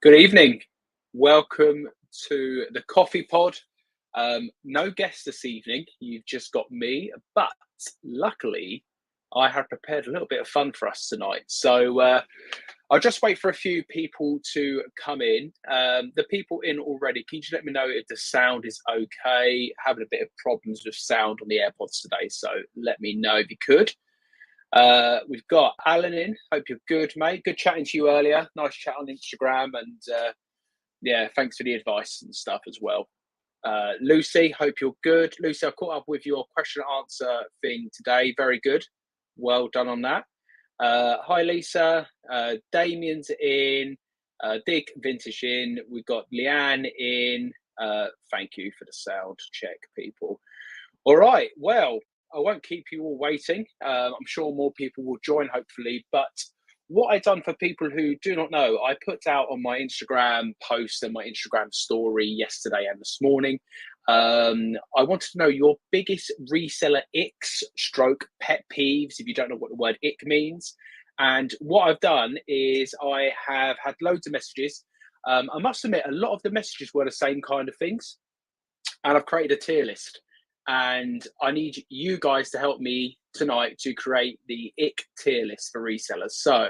Good evening. Welcome to the Coffee Pod. No guest this evening. You've just got me, but luckily, I have prepared a little bit of fun for us tonight. So I'll just wait for a few people to come in. The people in already, can you just let me know if the sound is okay? Having a bit of problems with sound on the AirPods today, so let me know if you could. We've got Alan in. Hope you're good, mate. Good chatting to you earlier. Nice chat on Instagram, and yeah, thanks for the advice and stuff as well. Lucy, hope you're good. Lucy, I caught up with your question and answer thing today. Very good. Well done on that. Hi, Lisa. Damien's in. Dick Vintage in. We've got Leanne in. Thank you for the sound check, people. All right. Well, I won't keep you all waiting. I'm sure more people will join, hopefully. But what I've done for people who do not know, I put out on my Instagram post and my Instagram story yesterday and this morning. I wanted to know your biggest reseller icks stroke pet peeves, if you don't know what the word ick means. And what I've done is I have had loads of messages. I must admit, a lot of the messages were the same kind of things. And I've created a tier list. And I need you guys to help me tonight to create the ick tier list for resellers. So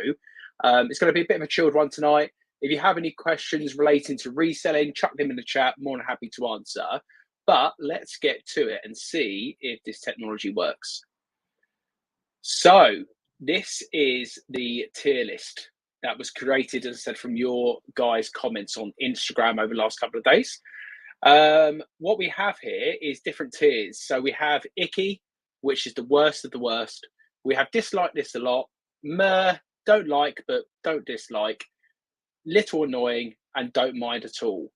it's going to be a bit of a chilled one tonight. If you have any questions relating to reselling, chuck them in the chat. More than happy to answer. But let's get to it and see if this technology works. So this is the tier list that was created, as I said, from your guys' comments on Instagram over the last couple of days. What we have here is different tiers. So we have icky, which is the worst of the worst. We have dislike this a lot, meh, don't like but don't dislike, little annoying, and don't mind at all.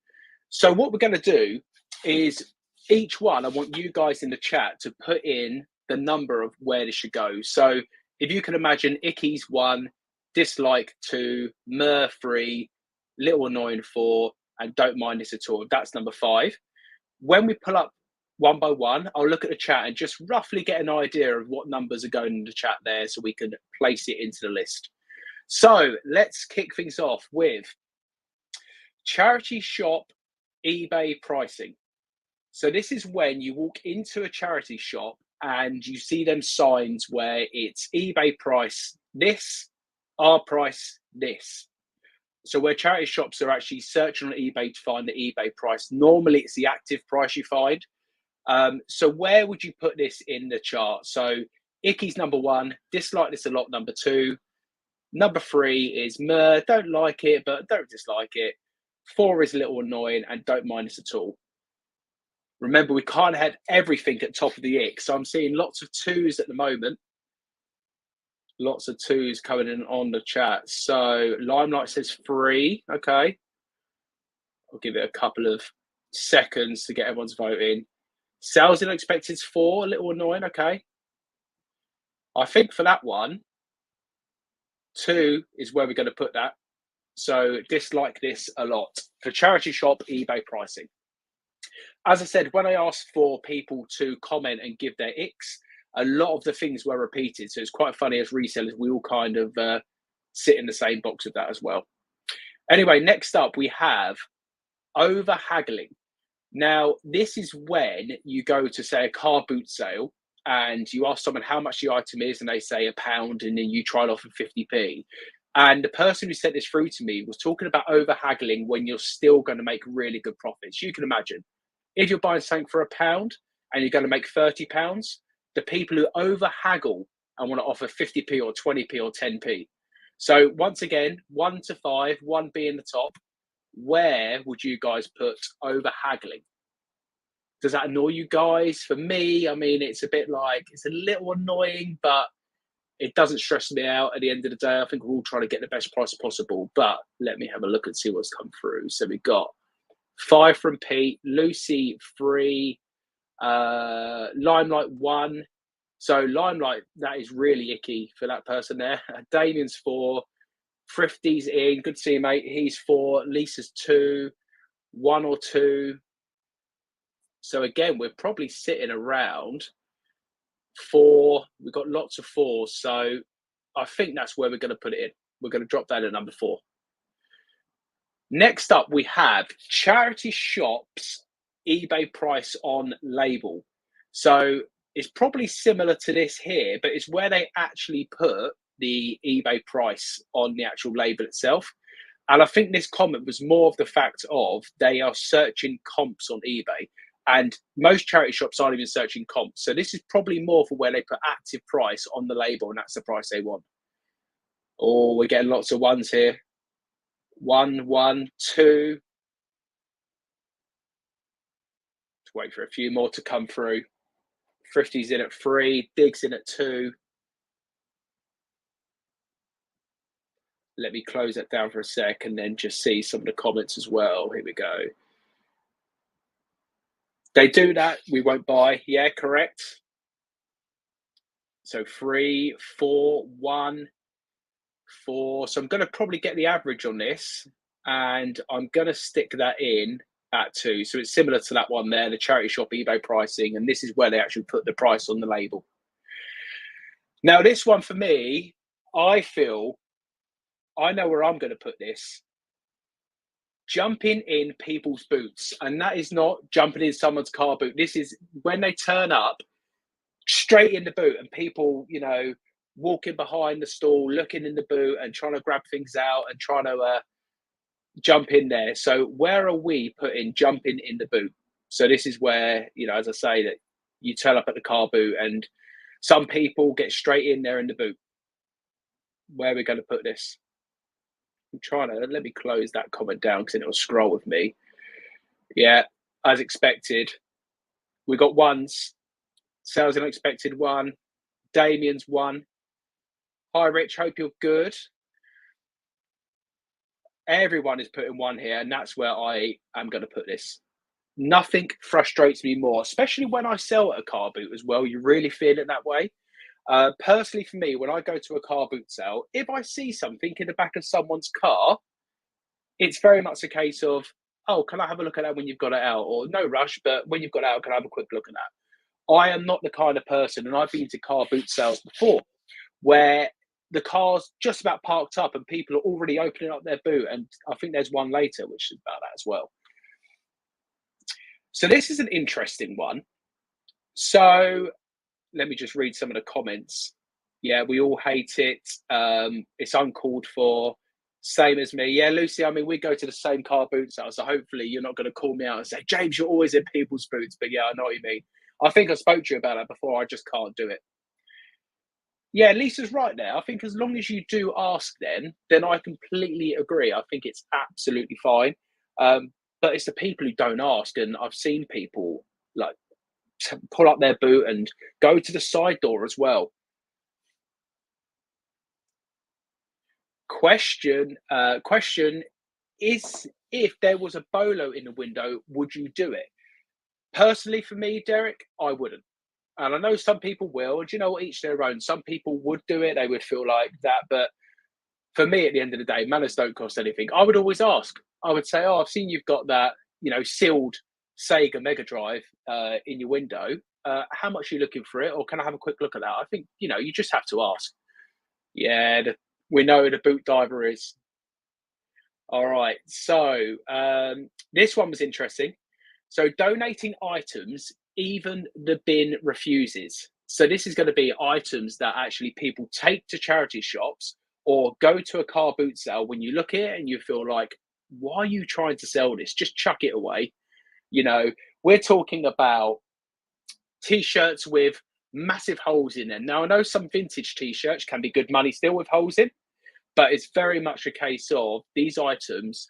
So what we're going to do is each one, I want you guys in the chat to put in the number of where this should go. So if you can imagine, icky's 1, dislike 2, meh 3, little annoying 4, and don't mind this at all. That's number 5. When we pull up one by one, I'll look at the chat and just roughly get an idea of what numbers are going in the chat there so we can place it into the list. So let's kick things off with charity shop eBay pricing. So this is when you walk into a charity shop and you see them signs where it's eBay price this, our price this. So where charity shops are actually searching on eBay to find the eBay price, normally it's the active price you find. So where would you put this in the chart? So icky's number 1, dislike this a lot, number 2. Number 3 is meh, don't like it, but don't dislike it. 4 is a little annoying and don't mind this at all. Remember, we can't have everything at top of the ick. So I'm seeing lots of 2s at the moment. Lots of 2s coming in on the chat. So Limelight says 3. Okay. I'll give it a couple of seconds to get everyone's vote in. Sales unexpected is 4. A little annoying. Okay. I think for that one, 2 is where we're going to put that. So dislike this a lot. For charity shop, eBay pricing. As I said, when I asked for people to comment and give their icks, a lot of the things were repeated. So it's quite funny as resellers, we all kind of sit in the same box with that as well. Anyway, next up, we have over-haggling. Now, this is when you go to, say, a car boot sale and you ask someone how much the item is and they say £1 and then you try it off for 50p. And the person who sent this through to me was talking about over-haggling when you're still going to make really good profits. You can imagine, if you're buying something for £1 and you're going to make £30, the people who over-haggle and want to offer 50p or 20p or 10p. So once again, 1 to 5, 1 being the top, where would you guys put over-haggling? Does that annoy you guys? For me, I mean, it's a bit like, it's a little annoying, but it doesn't stress me out at the end of the day. I think we're all trying to get the best price possible, but let me have a look and see what's come through. So we got 5 from Pete, Lucy 3, Limelight 1. So Limelight, that is really icky for that person there. Damien's 4, Thrifty's in, good to see you, mate. He's 4, Lisa's 2, 1 or 2. So again, we're probably sitting around 4. We've got lots of 4s. So I think that's where we're going to put it in. We're going to drop that at number 4. Next up, we have charity shops eBay price on label. So it's probably similar to this here, but it's where they actually put the eBay price on the actual label itself. And I think this comment was more of the fact of they are searching comps on eBay, and most charity shops aren't even searching comps. So this is probably more for where they put active price on the label, and that's the price they want. Oh, we're getting lots of ones here. 1, 1, 2. Wait for a few more to come through. Thrifty's in at 3, Dig's in at 2. Let me close that down for a sec and then just see some of the comments as well. Here we go. They do that, we won't buy. Yeah, correct. So 3, 4, 1, 4. So I'm going to probably get the average on this, and I'm going to stick that in at 2. So it's similar to that one there, the charity shop eBay pricing, and this is where they actually put the price on the label. Now, this one for me, I feel I know where I'm going to put this. Jumping in people's boots. And that is not jumping in someone's car boot. This is when they turn up straight in the boot, and people, walking behind the stall, looking in the boot and trying to grab things out and trying to jump in there. So where are we putting jumping in the boot? So this is where, as I say, that you turn up at the car boot and some people get straight in there in the boot. Where are we going to put this? I'm trying to let me close that comment down because it'll scroll with me. Yeah, as expected. We got ones. Sales unexpected 1. Damien's 1. Hi, Rich. Hope you're good. Everyone is putting 1 here, and that's where I am going to put this. Nothing frustrates me more, especially when I sell at a car boot as well. You really feel it that way. Personally, for me, when I go to a car boot sale, if I see something in the back of someone's car, it's very much a case of, oh, can I have a look at that when you've got it out? Or no rush, but when you've got it out, can I have a quick look at that? I am not the kind of person, and I've been to car boot sales before, where the car's just about parked up and people are already opening up their boot. And I think there's one later, which is about that as well. So this is an interesting one. So let me just read some of the comments. Yeah, we all hate it. It's uncalled for. Same as me. Yeah, Lucy, I mean, we go to the same car boot sale, so hopefully you're not going to call me out and say, James, you're always in people's boots. But yeah, I know what you mean. I think I spoke to you about that before. I just can't do it. Yeah, Lisa's right there. I think as long as you do ask then I completely agree. I think it's absolutely fine. But it's the people who don't ask. And I've seen people like pull up their boot and go to the side door as well. Question is, if there was a bolo in the window, would you do it? Personally, for me, Derek, I wouldn't. And I know some people will. And you know what? Each their own. Some people would do it. They would feel like that. But for me, at the end of the day, manners don't cost anything. I would always ask. I would say, "Oh, I've seen you've got that, sealed Sega Mega Drive in your window. How much are you looking for it? Or can I have a quick look at that?" I think you just have to ask. Yeah, we know who the boot diver is. All right. So this one was interesting. So donating items, even the bin refuses. So this is going to be items that actually people take to charity shops or go to a car boot sale. When you look at it and you feel like, why are you trying to sell this? Just chuck it away. We're talking about t-shirts with massive holes in them. Now I know some vintage t-shirts can be good money still with holes in, but it's very much a case of these items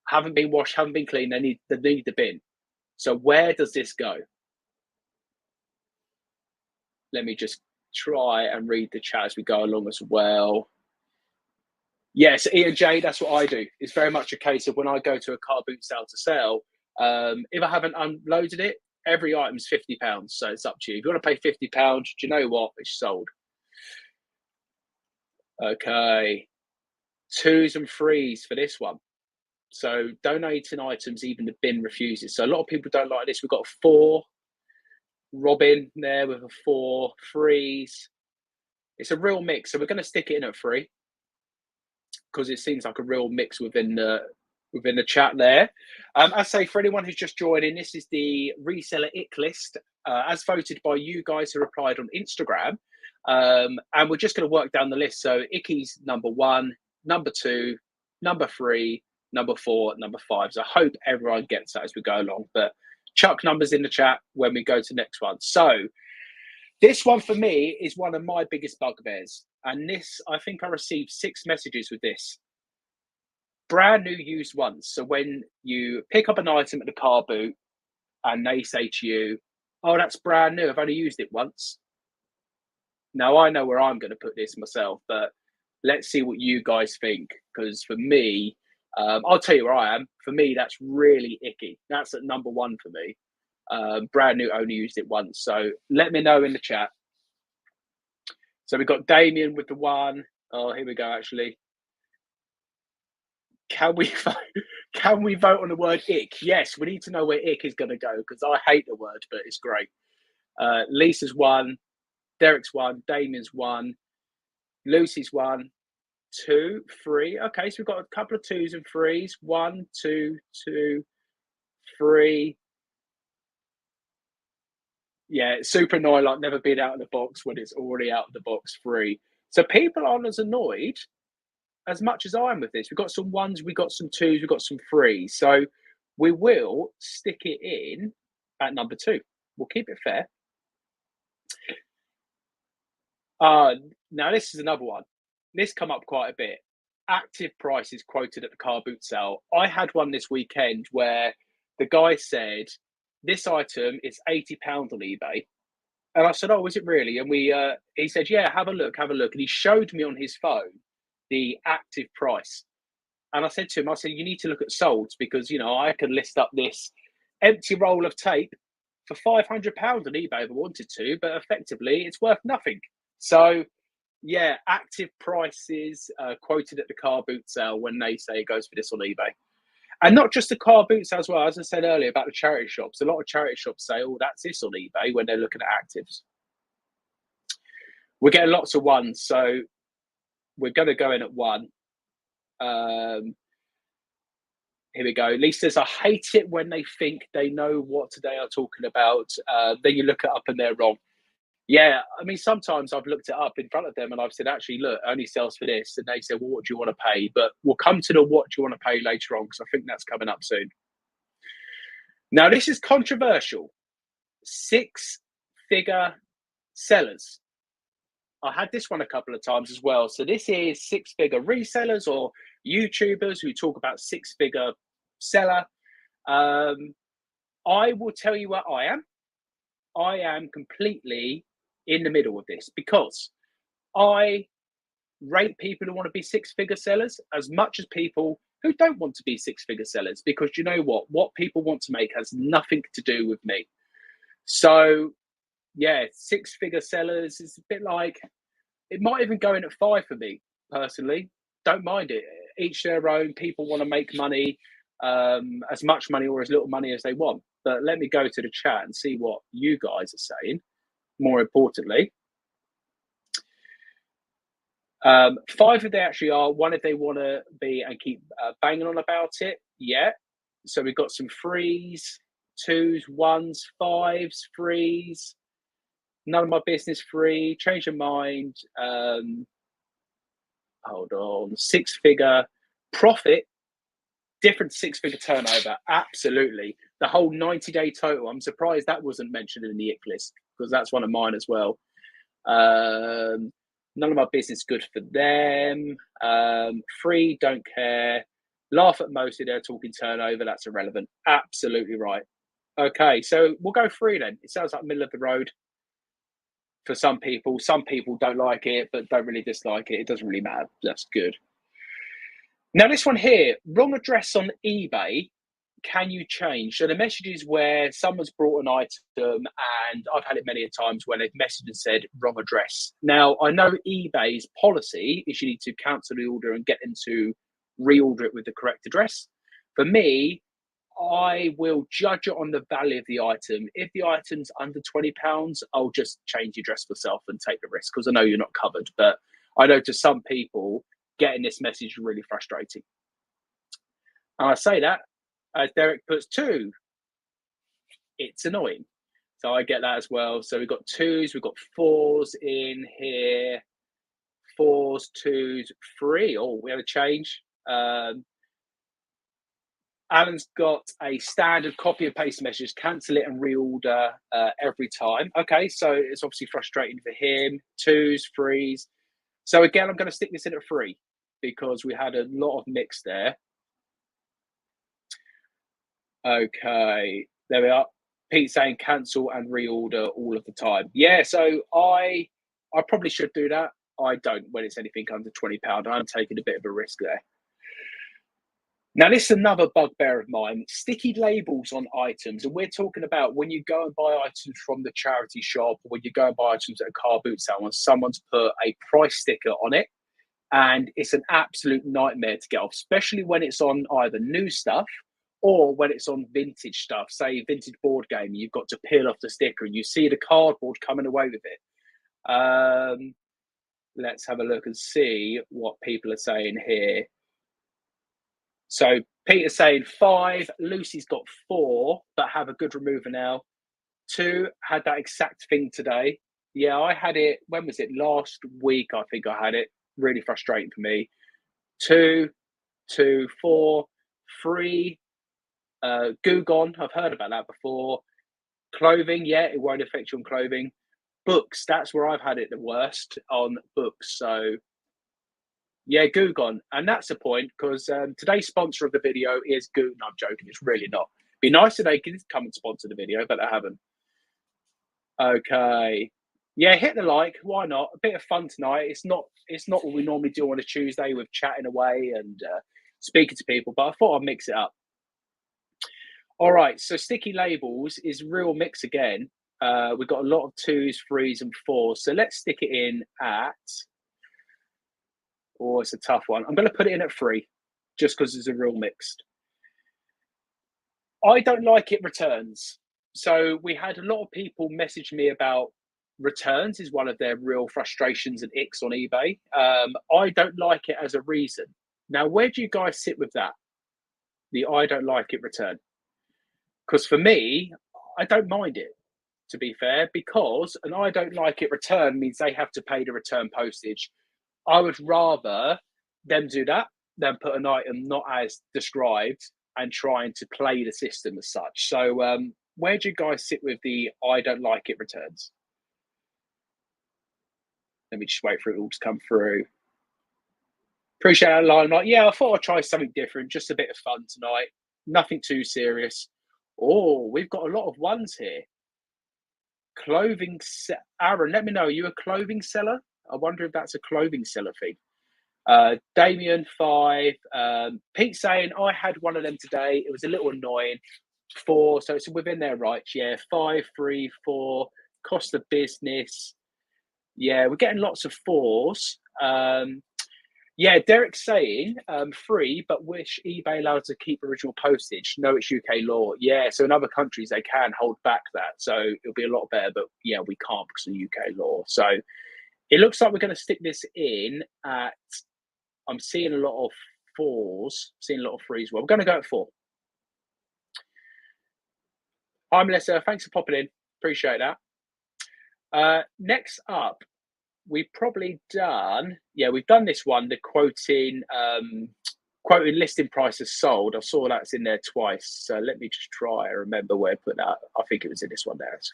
haven't been washed, haven't been cleaned. They need the bin. So where does this go? Let me just try and read the chat as we go along as well. Yes, Ian J, that's what I do. It's very much a case of when I go to a car boot sale to sell, if I haven't unloaded it, every item's £50. So it's up to you. If you want to pay £50, do you know what? It's sold. Okay. 2s and 3s for this one. So donating items, even the bin refuses. So a lot of people don't like this. We've got a 4. Robin there with a 4. 3s. It's a real mix. So we're going to stick it in at 3 because it seems like a real mix within the within the chat there. I say for anyone who's just joining, this is the Reseller Ick list, as voted by you guys who replied on Instagram. And we're just going to work down the list. So Icky's number 1, number 2, number 3, number 4, number 5. So I hope everyone gets that as we go along. But chuck numbers in the chat when we go to the next one. So this one for me is one of my biggest bugbears. And this, I think I received 6 messages with this. Brand new used once. So when you pick up an item at the car boot and they say to you, oh, that's brand new, I've only used it once. Now, I know where I'm going to put this myself, but let's see what you guys think. Because for me, I'll tell you where I am. For me, that's really icky. That's at number 1 for me. Brand new, only used it once. So let me know in the chat. So we've got Damien with the 1. Oh, here we go, actually. Can we vote on the word ick? Yes, we need to know where ick is going to go because I hate the word, but it's great. Lisa's 1, Derek's 1, Damien's 1, Lucy's 1, 2, 3. Okay, so we've got a couple of 2s and 3s. 1, 2, 2, 3. Yeah, it's super annoying, like never been out of the box when it's already out of the box 3. So people aren't as annoyed as much as I am with this. We've got some 1s, we've got some 2s, we've got some 3s. So we will stick it in at number 2. We'll keep it fair. Now this is another one. This come up quite a bit. Active prices quoted at the car boot sale. I had one this weekend where the guy said, this item is £80 on eBay. And I said, oh, is it really? And he said, yeah, have a look. And he showed me on his phone the active price. And I said to him, you need to look at solds because, I could list up this empty roll of tape for £500 on eBay if I wanted to, but effectively it's worth nothing. So, yeah, active prices quoted at the car boot sale when they say it goes for this on eBay. And not just the car boot sale as well. As I said earlier about the charity shops, a lot of charity shops say, oh, that's this on eBay when they're looking at actives. We're getting lots of 1s, so we're going to go in at 1. Here we go. Lisa says, I hate it when they think they know what they are talking about. Then you look it up and they're wrong. Yeah, I mean, sometimes I've looked it up in front of them and I've said, actually, look, it only sells for this. And they say, well, what do you want to pay? But we'll come to the what do you want to pay later on because I think that's coming up soon. Now, this is controversial. 6-figure sellers. I had this one a couple of times as well. So this is 6-figure resellers or YouTubers who talk about 6-figure seller. I will tell you where I am. I am completely in the middle of this because I rate people who want to be 6-figure sellers as much as people who don't want to be 6-figure sellers, because you know what people want to make has nothing to do with me. So yeah, 6-figure sellers is a bit like, it might even go in at 5 for me personally. Don't mind it. Each their own. People want to make money, as much money or as little money as they want. But let me go to the chat and see what you guys are saying. More importantly, 5 if they actually are. 1 if they want to be and keep banging on about it. Yeah. So we've got some 3s, 2s, 1s, 5s, 3s. None of my business, 3. Change your mind. Hold on. 6-figure profit. Different 6-figure turnover. Absolutely. The whole 90-day total. I'm surprised that wasn't mentioned in the Ick list because that's one of mine as well. None of my business, good for them. 3, don't care. Laugh at most of their talking turnover. That's irrelevant. Absolutely right. Okay, so we'll go 3 then. It sounds like middle of the road for some people. Some people don't like it, but don't really dislike it. It doesn't really matter. That's good. Now, this one here, wrong address on eBay. Can you change? So the message is where someone's brought an item, and I've had it many a times when they've messaged and said wrong address. Now, I know eBay's policy is you need to cancel the order and get them to reorder it with the correct address. For me, I will judge it on the value of the item. If the item's under £20, I'll just change the address myself and take the risk because I know you're not covered. But I know to some people, getting this message is really frustrating. And I say that as Derek puts 2. It's annoying. So I get that as well. So we've got 2s, we've got 4s in here. 4s, 2s, 3. Oh, we have a change. Alan's got a standard copy and paste message, cancel it and reorder every time. Okay, so it's obviously frustrating for him. 2s, 3s. So again, I'm going to stick this in at 3 because we had a lot of mix there. Okay, there we are. Pete saying cancel and reorder all of the time. Yeah, so I probably should do that. I don't when it's anything under £20. I'm taking a bit of a risk there. Now, this is another bugbear of mine, sticky labels on items. And we're talking about when you go and buy items from the charity shop, or when you go and buy items at a car boot sale, and someone's put a price sticker on it. And it's an absolute nightmare to get off, especially when it's on either new stuff or when it's on vintage stuff. Say, vintage board game, you've got to peel off the sticker and you see the cardboard coming away with it. Let's have a look and see what people are saying here. So Peter's saying 5, Lucy's got 4, but have a good remover now. 2, had that exact thing today. Yeah, I had it, when was it? Last week, I think I had it. Really frustrating for me. 2, 2, 4, 3, Goo Gone, I've heard about that before. Clothing, yeah, it won't affect you on clothing. Books, that's where I've had it the worst, on books. So yeah, Goo Gone. And that's the point, because today's sponsor of the video is Goo. No, I'm joking, it's really not. Be nice if they could come and sponsor the video, but they haven't. Okay. Yeah, hit the like. Why not? A bit of fun tonight. It's not what we normally do on a Tuesday with chatting away and speaking to people, but I thought I'd mix it up. All right, so sticky labels is real mix again. We've got a lot of 2s, 3s, and 4s. So let's stick it in at. Oh, it's a tough one. I'm going to put it in at 3, just because it's a real mixed. I don't like it returns. So we had a lot of people message me about returns is one of their real frustrations and icks on eBay. I don't like it as a reason. Now, where do you guys sit with that? The I don't like it return. Because for me, I don't mind it, to be fair, because an I don't like it return means they have to pay the return postage. I would rather them do that than put an item not as described and trying to play the system as such. So where do you guys sit with the I don't like it returns? Let me just wait for it all to come through. Appreciate that, Limelight. Yeah, I thought I'd try something different, just a bit of fun tonight. Nothing too serious. Oh, we've got a lot of ones here. Clothing, Aaron, let me know. Are you a clothing seller? I wonder if that's a clothing seller thing. Damien 5. Pete saying I had one of them today. It was a little annoying. 4, so it's within their rights. Yeah, 5, 3, 4. Cost of business. Yeah, we're getting lots of 4s. Yeah, Derek's saying 3, but wish eBay allowed to keep original postage. No, it's UK law. Yeah, so in other countries they can hold back that, so it'll be a lot better. But yeah, we can't because of UK law. So it looks like we're going to stick this in at. I'm seeing a lot of 4s, seeing a lot of 3s. Well, we're going to go at 4. Hi, Melissa. Thanks for popping in. Appreciate that. Next up, we've probably done. Yeah, we've done this one. The quoting listing prices sold. I saw that's in there twice. So let me just try. I remember where I put that. I think it was in this one there. It's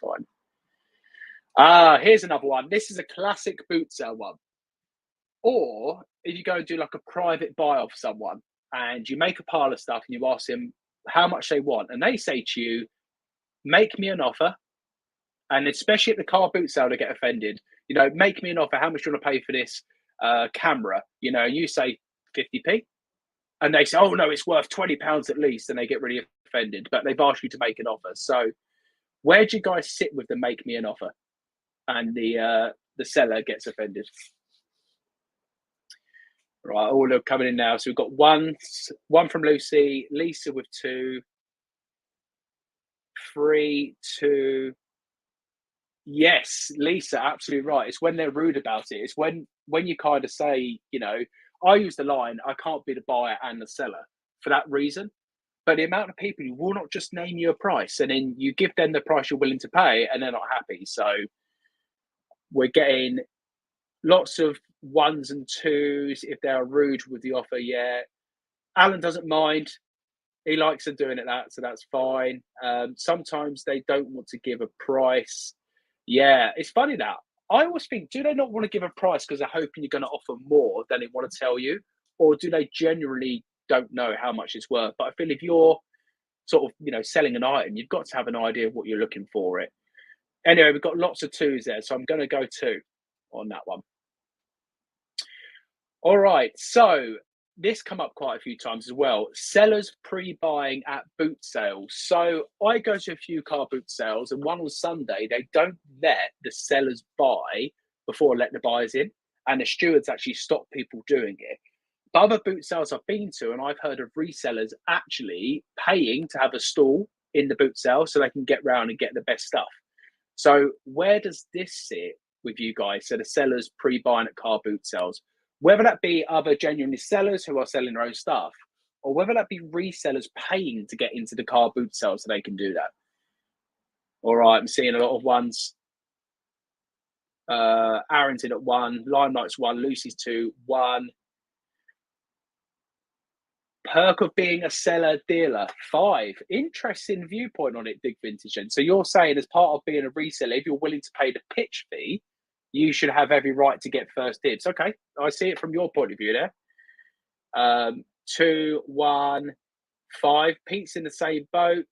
fine. Here's another one. This is a classic boot sale one. Or if you go and do like a private buy off someone and you make a pile of stuff and you ask them how much they want, and they say to you, make me an offer. And especially at the car boot sale, they get offended. You know, make me an offer. How much do you want to pay for this camera? You know, and you say 50p. And they say, oh, no, it's worth £20 at least. And they get really offended. But they've asked you to make an offer. So where do you guys sit with the make me an offer? And the seller gets offended. Right, all are coming in now. So we've got one from Lucy, Lisa with 2, 3, 2. Yes, Lisa, absolutely right. It's when they're rude about it. It's when you kind of say, you know, I use the line, I can't be the buyer and the seller. for that reason. But the amount of people who will not just name you a price and then you give them the price you're willing to pay and they're not happy. So we're getting lots of ones and twos if they are rude with the offer. Yeah, Alan doesn't mind. He likes them doing it that, so that's fine. Sometimes they don't want to give a price. Yeah, it's funny that. I always think, do they not want to give a price because they're hoping you're going to offer more than they want to tell you? Or do they generally don't know how much it's worth? But I feel if you're sort of, selling an item, you've got to have an idea of what you're looking for it. Anyway, we've got lots of twos there, so I'm going to go two on that one. All right, so this come up quite a few times as well. Sellers pre-buying at boot sales. So I go to a few car boot sales, and one on Sunday, they don't let the sellers buy before letting the buyers in, and the stewards actually stop people doing it. But other boot sales I've been to, and I've heard of resellers actually paying to have a stall in the boot sale so they can get round and get the best stuff. So where does this sit with you guys? So the sellers pre-buying at car boot sales, whether that be other genuinely sellers who are selling their own stuff, or whether that be resellers paying to get into the car boot sale so they can do that. All right, I'm seeing a lot of ones. Aaron's in at 1, Limelight's 1, Lucy's 2, 1. Perk of being a seller dealer, 5. Interesting viewpoint on it, Dig Vintage. And so you're saying, as part of being a reseller, if you're willing to pay the pitch fee, you should have every right to get first dibs. Okay, I see it from your point of view there. 2, 1, 5. Pete's in the same boat.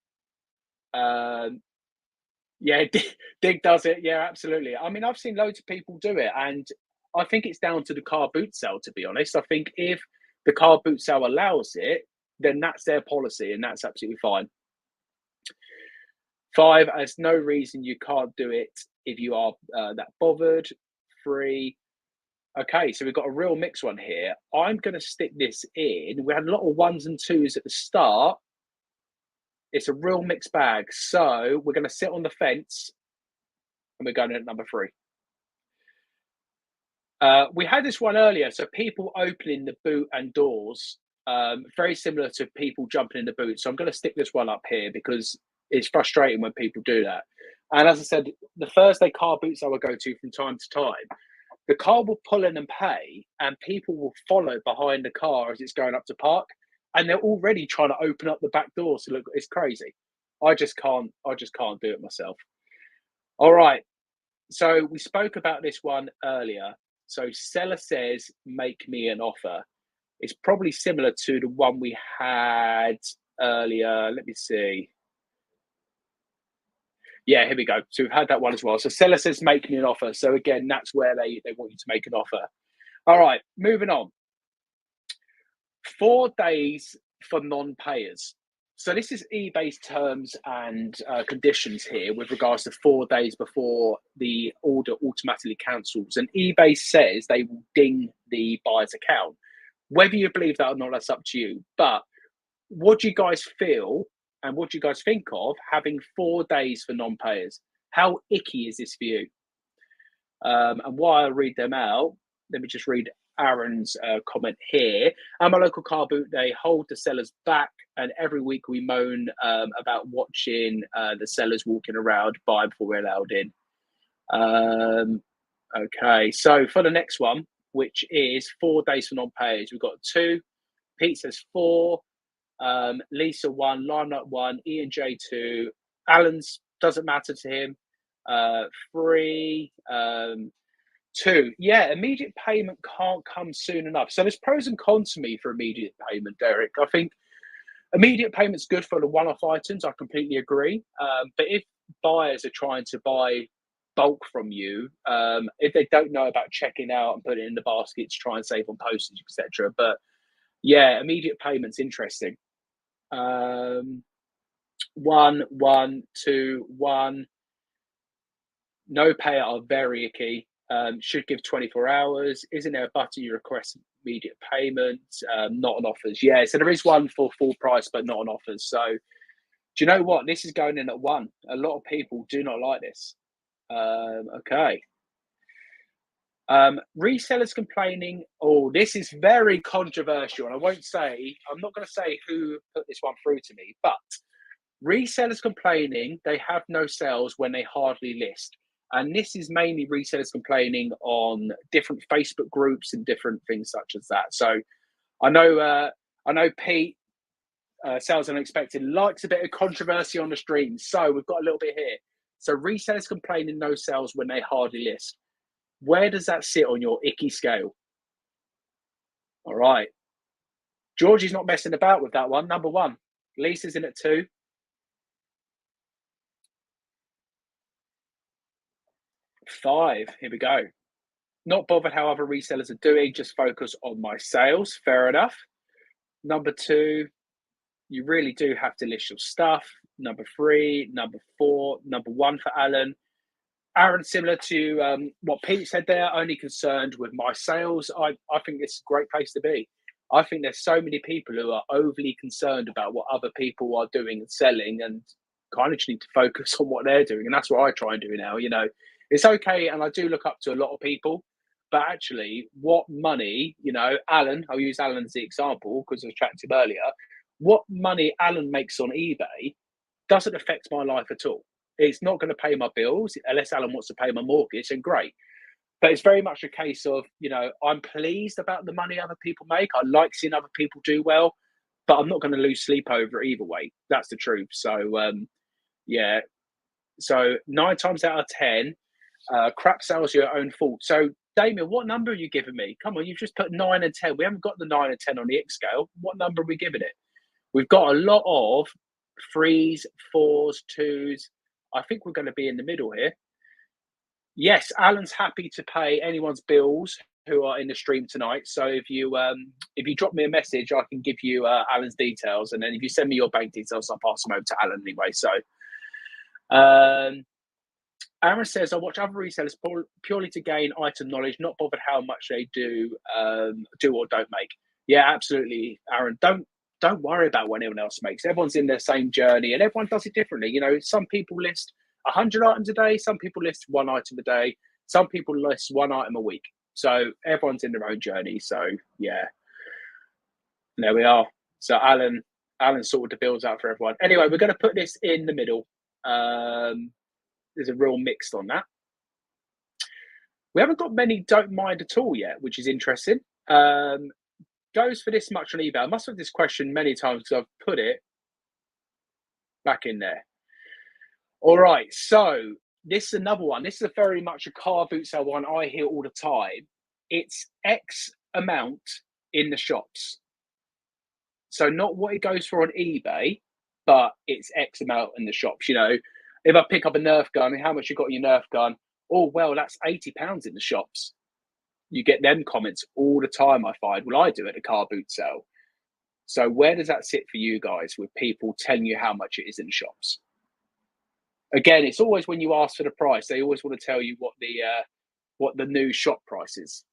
Yeah, Dig does it. Yeah, absolutely. I mean, I've seen loads of people do it, and I think it's down to the car boot sale, to be honest. I think if the car boot sale allows it, then that's their policy, and that's absolutely fine. 5, there's no reason you can't do it if you are that bothered. 3, okay, so we've got a real mixed one here. I'm going to stick this in. We had a lot of 1s and 2s at the start. It's a real mixed bag. So we're going to sit on the fence, and we're going at number 3. We had this one earlier. So people opening the boot and doors, very similar to people jumping in the boot. So I'm going to stick this one up here because it's frustrating when people do that. And as I said, the Thursday car boots I will go to from time to time, the car will pull in and pay, and people will follow behind the car as it's going up to park, and they're already trying to open up the back door. So look, it's crazy. I just can't do it myself. All right. So we spoke about this one earlier. So seller says, make me an offer. It's probably similar to the one we had earlier. Let me see. Yeah, here we go. So we've had that one as well. So seller says, make me an offer. So again, that's where they want you to make an offer. All right, moving on. 4 days for non-payers. So this is eBay's terms and conditions here with regards to 4 days before the order automatically cancels. And eBay says they will ding the buyer's account. Whether you believe that or not, that's up to you. But what do you guys feel and what do you guys think of having 4 days for non-payers? How icky is this for you? And while I read them out, let me just read Aaron's comment here. At my local car boot, they hold the sellers back, and every week we moan about watching the sellers walking around buying before we're allowed in. Okay, so for the next one, which is 4 days for non-payers, we've got 2. Pete says 4. Lisa 1, Limelight 1, Ian J 2. Alan's doesn't matter to him. 3. 2, yeah, immediate payment can't come soon enough. So there's pros and cons to me for immediate payment, Derek. I think immediate payment's good for the one-off items. I completely agree. But if buyers are trying to buy bulk from you, if they don't know about checking out and putting it in the basket to try and save on postage, etc. But yeah, immediate payment's interesting. 1, 1, 2, 1. No payout are very icky. Should give 24 hours. Isn't there a button you request immediate payment? Not on offers. Yeah, so there is one for full price, but not on offers. So do you know what? This is going in at 1. A lot of people do not like this. Okay. Resellers complaining. Oh, this is very controversial, and I'm not going to say who put this one through to me, but resellers complaining they have no sales when they hardly list. And this is mainly resellers complaining on different Facebook groups and different things such as that. So I know Pete, Sales Unexpected, likes a bit of controversy on the stream. So we've got a little bit here. So resellers complaining no sales when they hardly list. Where does that sit on your icky scale? All right. Georgie's not messing about with that one. Number one. Lisa's in at 2. 5. Here we go. Not bothered how other resellers are doing, just focus on my sales. Fair enough. Number 2, you really do have to list your stuff. Number 3, number 4, number 1 for Alan. Aaron, similar to what Pete said there, only concerned with my sales. I think it's a great place to be. I think there's so many people who are overly concerned about what other people are doing and selling, and kind of just need to focus on what they're doing. And that's what I try and do now. You know, it's okay. And I do look up to a lot of people, but actually what money, you know, Alan, I'll use Alan as the example because I was chatting to him earlier. What money Alan makes on eBay doesn't affect my life at all. It's not going to pay my bills unless Alan wants to pay my mortgage, and great. But it's very much a case of, you know, I'm pleased about the money other people make. I like seeing other people do well, but I'm not going to lose sleep over it either way. That's the truth. So, yeah. So 9 times out of 10, crap sales are your own fault. So, Damien, what number are you giving me? Come on, you've just put 9 and 10. We haven't got the 9 and 10 on the Ick scale. What number are we giving it? We've got a lot of 3s, 4s, 2s. I think we're going to be in the middle here. Yes, Alan's happy to pay anyone's bills who are in the stream tonight. So if you drop me a message, I can give you Alan's details, and then if you send me your bank details, I'll pass them over to Alan anyway. So, Aaron says, I watch other resellers purely to gain item knowledge, not bothered how much they do or don't make. Yeah, absolutely, Aaron. Don't worry about what anyone else makes. Everyone's in their same journey, and everyone does it differently. You know, some people list 100 items a day. Some people list 1 item a day. Some people list 1 item a week. So everyone's in their own journey. So yeah, there we are. So Alan sorted the bills out for everyone. Anyway, we're going to put this in the middle. There's a real mixed on that. We haven't got many don't mind at all yet, which is interesting. Goes for this much on eBay. I must have this question many times because I've put it back in there. All right, so this is another one. This is a very much a car boot sale one I hear all the time. It's X amount in the shops. So not what it goes for on eBay, but it's X amount in the shops. You know, if I pick up a Nerf gun, how much you got in your Nerf gun? Oh, well, that's £80 in the shops. You get them comments all the time, I find. Well, I do at a car boot sale. So where does that sit for you guys with people telling you how much it is in shops? Again, it's always when you ask for the price, they always want to tell you what the new shop price is.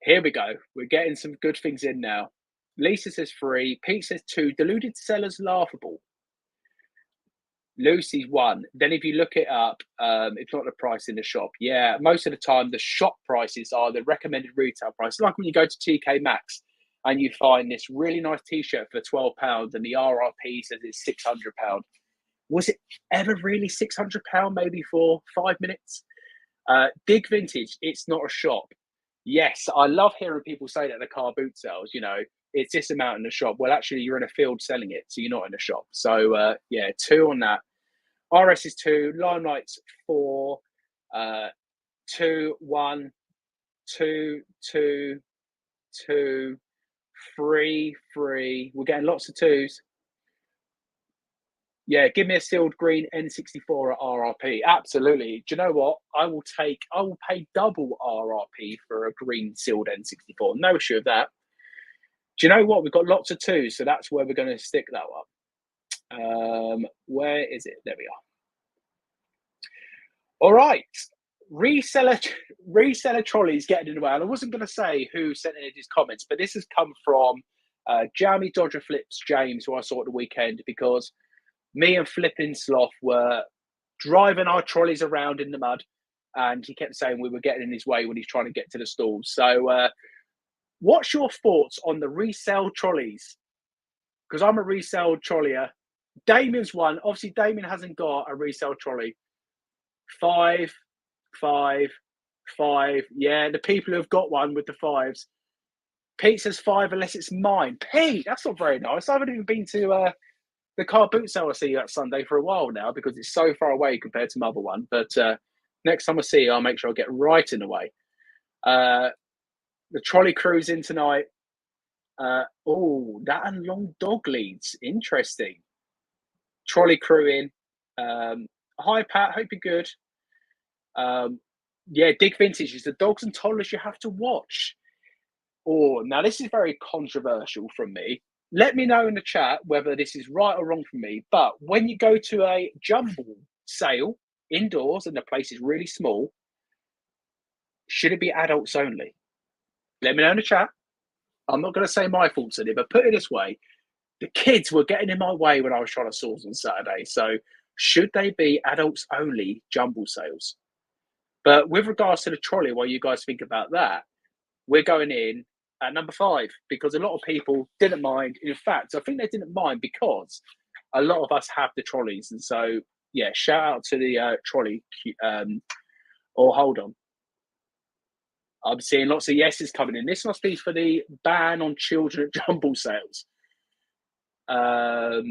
Here we go. We're getting some good things in now. Lisa says 3. Pete says 2. Deluded sellers laughable. Lucy's 1. Then if you look it up, it's not the price in the shop. Yeah, most of the time the shop prices are the recommended retail price. Like when you go to TK Maxx and you find this really nice t-shirt for £12 and the RRP says it's £600. Was it ever really £600 maybe for 5 minutes? Dig Vintage, it's not a shop. Yes, I love hearing people say that at the car boot sales, you know, it's this amount in the shop. Well, actually, you're in a field selling it, so you're not in a shop. So, yeah, 2 on that. RS is 2, Limelight's 4, 2, 1, 2, 2, 2, 3, 3. We're getting lots of 2s. Yeah, give me a sealed green N64 at RRP. Absolutely. Do you know what? I will pay double RRP for a green sealed N64. No issue with that. Do you know what? We've got lots of 2s, so that's where we're going to stick that one. Where is it? There we are. All right. Reseller trolleys getting in the way. And I wasn't going to say who sent in his comments, but this has come from Jamie Dodger Flips James, who I saw at the weekend, because me and Flipping Sloth were driving our trolleys around in the mud. and he kept saying we were getting in his way when he's trying to get to the stalls. So, what's your thoughts on the resale trolleys? Because I'm a resale trolleyer. Damien's one. Obviously, Damien hasn't got a resale trolley. 5, 5, 5. Yeah, the people who have got one with the 5s. Pete says 5 unless it's mine. Pete, that's not very nice. I haven't even been to the car boot sale I see you that Sunday for a while now because it's so far away compared to my other one. But next time I see you, I'll make sure I get right in the way. The trolley crew's in tonight. Oh, that and long dog leads. Interesting. Trolley crew in. Hi, Pat. Hope you're good. Yeah, Dig Vintage is the dogs and toddlers you have to watch. Oh, now this is very controversial from me. Let me know in the chat whether this is right or wrong for me. But when you go to a jumble sale indoors and the place is really small, should it be adults only? Let me know in the chat. I'm not going to say my thoughts on it, but put it this way. The kids were getting in my way when I was trying to source on Saturday. So should they be adults only jumble sales? But with regards to the trolley, while you guys think about that, we're going in at number 5 because a lot of people didn't mind. In fact, I think they didn't mind because a lot of us have the trolleys. And so, yeah, shout out to the trolley. Hold on. I'm seeing lots of yeses coming in. This must be for the ban on children at jumble sales. Let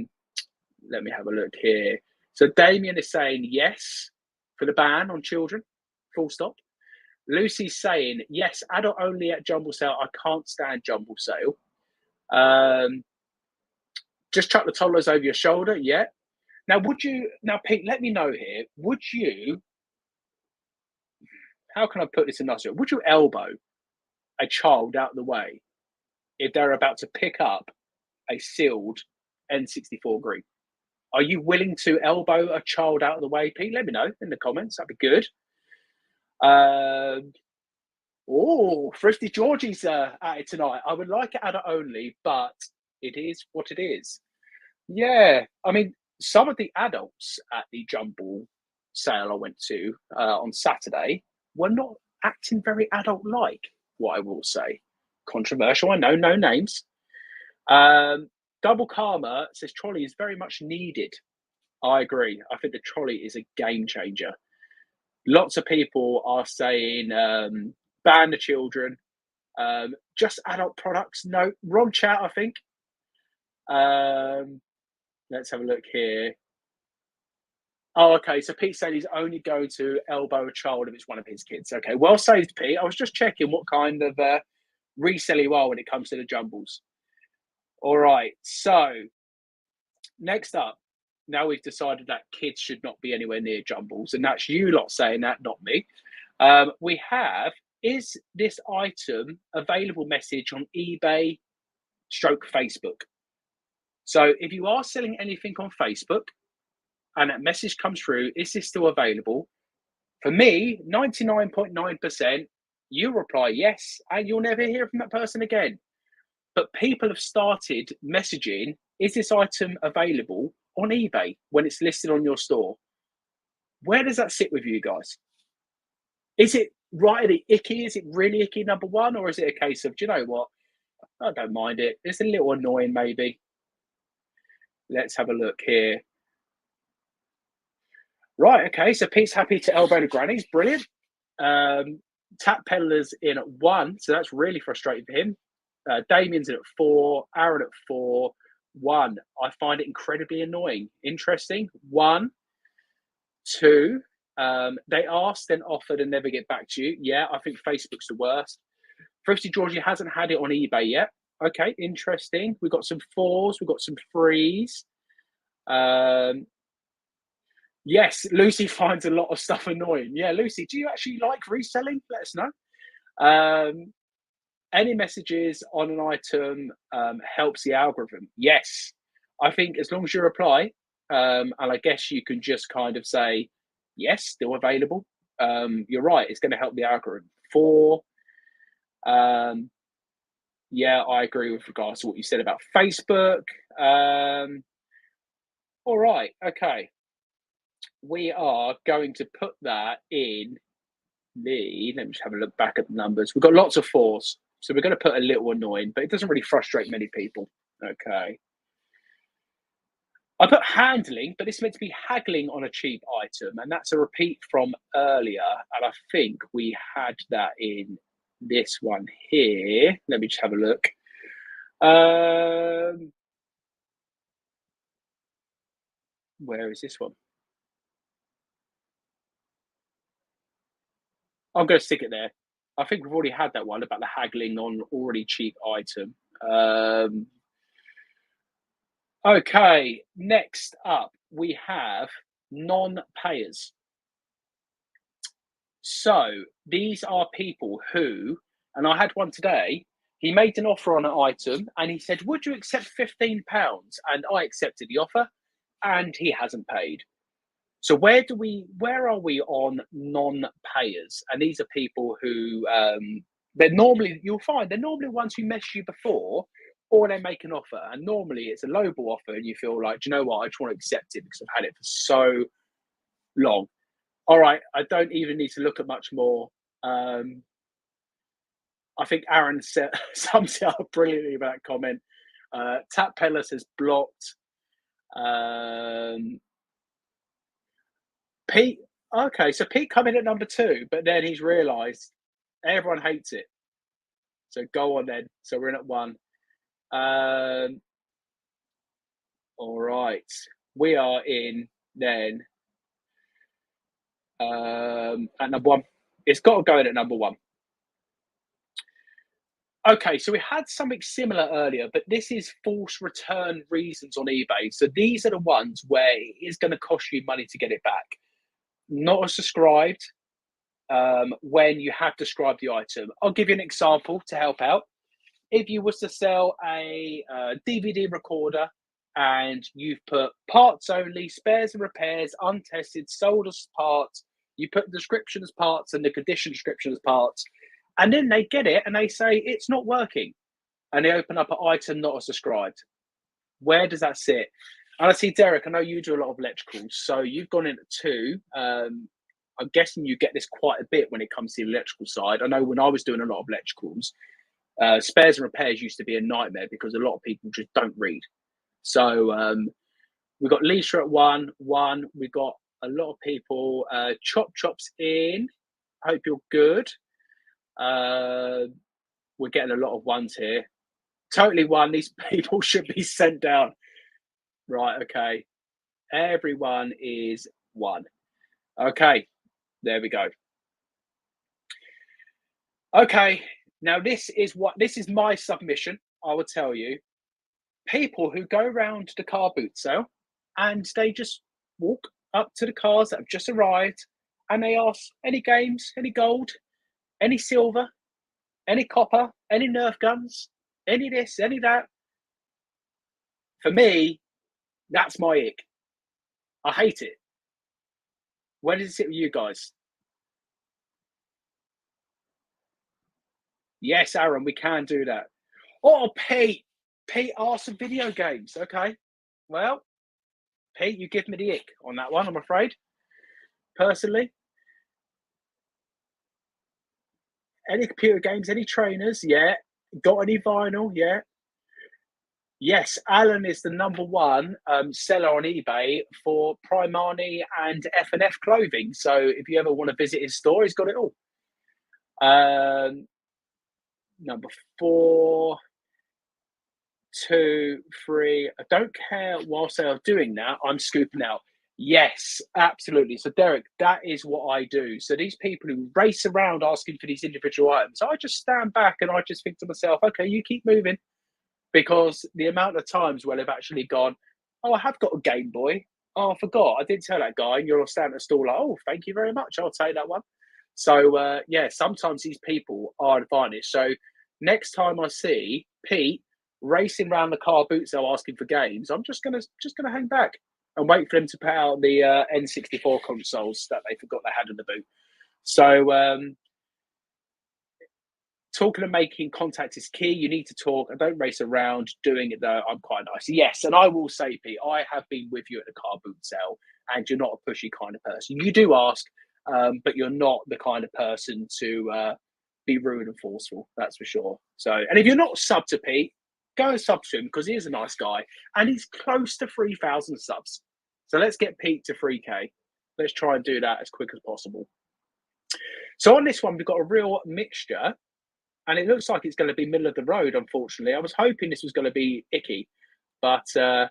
me have a look here. So Damien is saying yes for the ban on children, full stop. Lucy's saying, yes, adult only at jumble sale. I can't stand jumble sale. Just chuck the toddlers over your shoulder. Yeah. Now, Pete, let me know here. How can I put this in nice way? Would you elbow a child out of the way if they're about to pick up a sealed N64 green? Are you willing to elbow a child out of the way, Pete? Let me know in the comments. That'd be good. Thrifty Georgie's at it tonight. I would like it adult only, but it is what it is. Yeah, I mean, some of the adults at the jumble sale I went to on Saturday were not acting very adult-like, what I will say. Controversial, I know, no names. Double Karma says trolley is very much needed. I agree. I think the trolley is a game changer. Lots of people are saying ban the children, just adult products. No, wrong chat, I think. Let's have a look here. Oh, okay. So Pete's saying he's only going to elbow a child if it's one of his kids. Okay, well saved, Pete. I was just checking what kind of reseller you are when it comes to the jumbles. All right. So next up, now we've decided that kids should not be anywhere near jumbles, and that's you lot saying that, not me. We have, is this item available message on eBay / Facebook? So if you are selling anything on Facebook and that message comes through, is this still available? For me, 99.9%, you reply yes, and you'll never hear from that person again. But people have started messaging, is this item available on eBay when it's listed on your store? Where does that sit with you guys? Is it really icky? Is it really icky, number one? Or is it a case of, do you know what? I don't mind it. It's a little annoying, maybe. Let's have a look here. Right, okay, so Pete's happy to elbow the grannies. Brilliant. Tap peddlers in at 1, so that's really frustrating for him. Damien's in at 4, Aaron at 4, 1. I find it incredibly annoying. Interesting. 1, 2. They asked, then offered, and never get back to you. Yeah, I think Facebook's the worst. Thrifty Georgie hasn't had it on eBay yet. Okay, interesting. We've got some 4s, we've got some 3s. Yes, Lucy finds a lot of stuff annoying. Yeah, Lucy, do you actually like reselling? Let us know. Any messages on an item helps the algorithm? Yes. I think as long as you reply, and I guess you can just kind of say, yes, still available. You're right, it's going to help the algorithm. 4, yeah, I agree with regards to what you said about Facebook. All right, okay. We are going to put that in let me just have a look back at the numbers. We've got lots of 4s. So we're going to put a little annoying, but it doesn't really frustrate many people. Okay. I put handling, but it's meant to be haggling on a cheap item. And that's a repeat from earlier. And I think we had that in this one here. Let me just have a look. Where is this one? I'm going to stick it there. I think we've already had that one about the haggling on already cheap item. Okay, next up we have non-payers. So these are people who, and I had one today, he made an offer on an item and he said, would you accept £15? And I accepted the offer and he hasn't paid. So where are we on non-payers? And these are people who they're normally, you'll find they're normally ones who messed you before, or they make an offer. And normally it's a lowball offer and you feel like, do you know what, I just want to accept it because I've had it for so long. All right, I don't even need to look at much more. I think Aaron sums it up brilliantly about that comment. Tap Pellis has blocked. Pete, okay, so Pete come in at number 2, but then he's realised everyone hates it. So go on then. So we're in at 1. All right, we are in then at number 1. It's got to go in at number 1. Okay, so we had something similar earlier, but this is false return reasons on eBay. So these are the ones where it is going to cost you money to get it back. Not as described when you have described the item. I'll give you an example to help out. If you was to sell a DVD recorder and you've put parts only, spares and repairs, untested, sold as parts, you put the description as parts and the condition description as parts, and then they get it and they say it's not working, and they open up an item not as described. Where does that sit? And I see, Derek, I know you do a lot of electricals, so you've gone in at 2. I'm guessing you get this quite a bit when it comes to the electrical side. I know when I was doing a lot of electricals, spares and repairs used to be a nightmare because a lot of people just don't read. So we've got Lisa at 1. We've got a lot of people. Chop's in. Hope you're good. We're getting a lot of 1s here. Totally 1. These people should be sent down. Right, okay. Everyone is 1. Okay, there we go. Okay, now this is my submission, I will tell you. People who go around the car boot sale and they just walk up to the cars that have just arrived and they ask, any games, any gold, any silver, any copper, any Nerf guns, any this, any that. For me, that's my ick. I hate it. Where does it sit with you guys? Yes, Aaron, we can do that. Oh, Pete asked some video games. Okay. Well, Pete, you give me the ick on that one, I'm afraid. Personally. Any computer games, any trainers? Yeah. Got any vinyl? Yeah. Yes, Alan is the number 1 seller on eBay for Primani and F&F clothing. So if you ever want to visit his store, he's got it all. Number 4, 2, 3. I don't care whilst they are doing that, I'm scooping out. Yes, absolutely. So Derek, that is what I do. So these people who race around asking for these individual items, I just stand back and I just think to myself, okay, you keep moving. Because the amount of times where they've actually gone, oh, I have got a Game Boy. Oh, I forgot. I didn't tell that guy. And you're standing at the stall like, oh, thank you very much. I'll take that one. So, yeah, sometimes these people are advantaged. So next time I see Pete racing around the car boot sale asking for games, I'm just gonna hang back and wait for him to put out the N64 consoles that they forgot they had in the boot. So talking and making contact is key. You need to talk. I don't race around. Doing it though, I'm quite nice. Yes, and I will say, Pete, I have been with you at the car boot sale, and you're not a pushy kind of person. You do ask, but you're not the kind of person to be rude and forceful. That's for sure. So, and if you're not sub to Pete, go and sub to him because he is a nice guy and he's close to 3,000 subs. So let's get Pete to 3K. Let's try and do that as quick as possible. So on this one, we've got a real mixture, and it looks like it's going to be middle of the road, unfortunately. I was hoping this was going to be icky, but the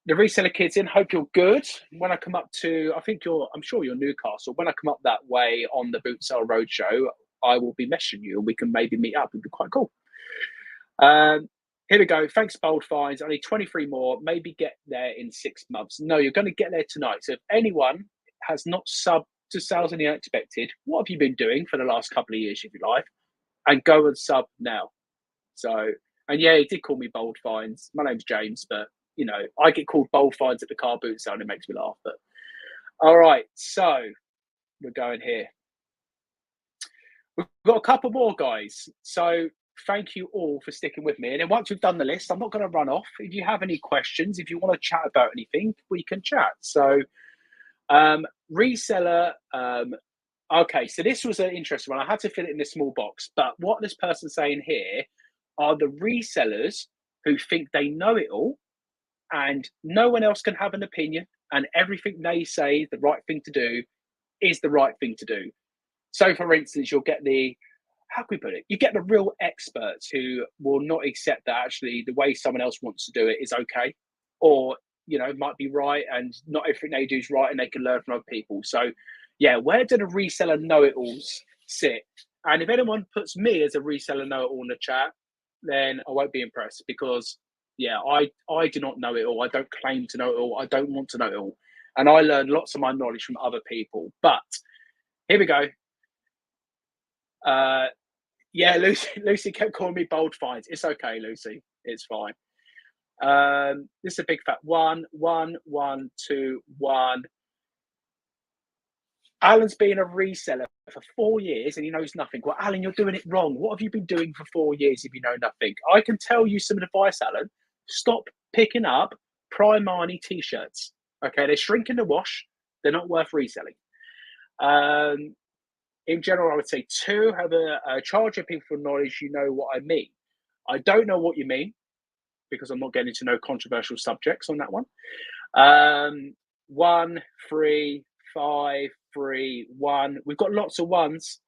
reseller kids in, hope you're good. When I come up to, I'm sure you're Newcastle. When I come up that way on the Boot Sale Roadshow, I will be messaging you and we can maybe meet up. It'd be quite cool. Here we go. Thanks, Bold Finds. I need 23 more. Maybe get there in 6 months. No, you're going to get there tonight. So if anyone has not subbed to Sales and the Unexpected, what have you been doing for the last couple of years of your life? And go and sub now. So, and yeah, he did call me Bold Finds. My name's James, but you know, I get called Bold Finds at the car boot sale and it makes me laugh. But all right, so we're going here. We've got a couple more, guys. So thank you all for sticking with me. And then once we've done the list, I'm not going to run off. If you have any questions, if you want to chat about anything, we can chat. So reseller, okay, so this was an interesting one. I had to fill it in this small box. But what this person's saying here are the resellers who think they know it all and no one else can have an opinion and everything they say the right thing to do is the right thing to do. So, for instance, you'll get how can we put it? You get the real experts who will not accept that actually the way someone else wants to do it is okay, or, you know, might be right and not everything they do is right and they can learn from other people. So, yeah, where do the reseller know-it-alls sit? And if anyone puts me as a reseller know-it-all in the chat, then I won't be impressed because, yeah, I do not know it all. I don't claim to know it all. I don't want to know it all. And I learn lots of my knowledge from other people. But here we go. Yeah, Lucy kept calling me Bold Finds. It's okay, Lucy. It's fine. This is a big fat 1, 1, 1, 2, 1. Alan's been a reseller for 4 years and he knows nothing. Well, Alan, you're doing it wrong. What have you been doing for 4 years if you know nothing? I can tell you some advice, Alan. Stop picking up Primani t-shirts. Okay, they shrink in the wash. They're not worth reselling. In general, I would say 2, have a charge of people for knowledge. You know what I mean. I don't know what you mean because I'm not getting into no controversial subjects on that one. 1, 3, 5, 3, 1. We've got lots of ones.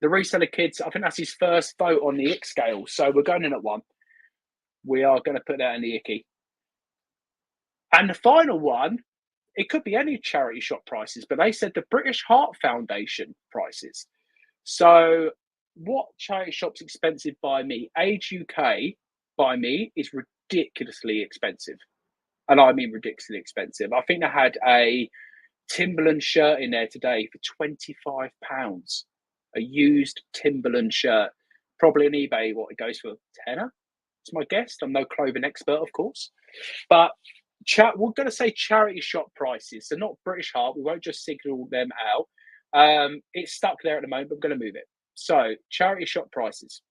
The reseller kids, I think that's his first vote on the Ick scale. So we're going in at 1. We are going to put that in the icky. And the final one, it could be any charity shop prices, but they said the British Heart Foundation prices. So what charity shop's expensive by me? Age UK by me is ridiculously expensive. And I mean ridiculously expensive. I think they had a Timberland shirt in there today for £25. A used Timberland shirt. Probably on eBay, what it goes for, tenner? It's my guess. I'm no clothing expert, of course. But we're going to say charity shop prices. So not British Heart. We won't just signal them out. It's stuck there at the moment, but I'm going to move it. So charity shop prices.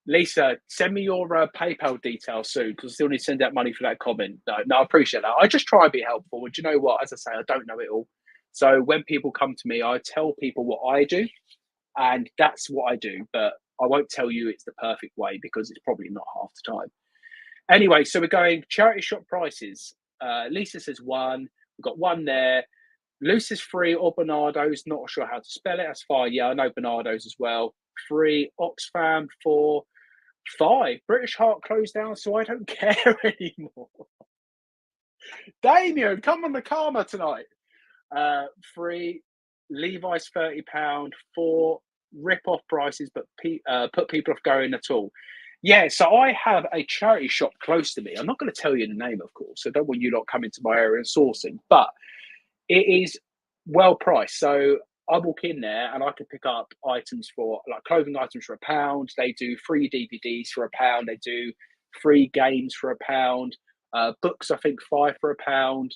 Lisa, send me your PayPal details soon because I still need to send out money for that comment. No, I appreciate that. I just try and be helpful. And you know what? As I say, I don't know it all. So when people come to me, I tell people what I do, and that's what I do. But I won't tell you it's the perfect way because it's probably not half the time. Anyway, so we're going charity shop prices. Lisa says 1. We've got 1 there. Lucy's 3 or Bernardo's. Not sure how to spell it. That's fine. Yeah, I know Bernardo's as well. 3. Oxfam 4. 5. British Heart closed down, so I don't care anymore. Damien, come on the karma tonight. 3. Levi's £30. 4. Rip-off prices, but put people off going at all. Yeah, so I have a charity shop close to me. I'm not going to tell you the name, of course. So I don't want you lot coming to my area and sourcing, but it is well priced. So I walk in there and I can pick up items for like clothing items for £1. They do free DVDs for £1. They do free games for £1. Books, I think 5 for £1.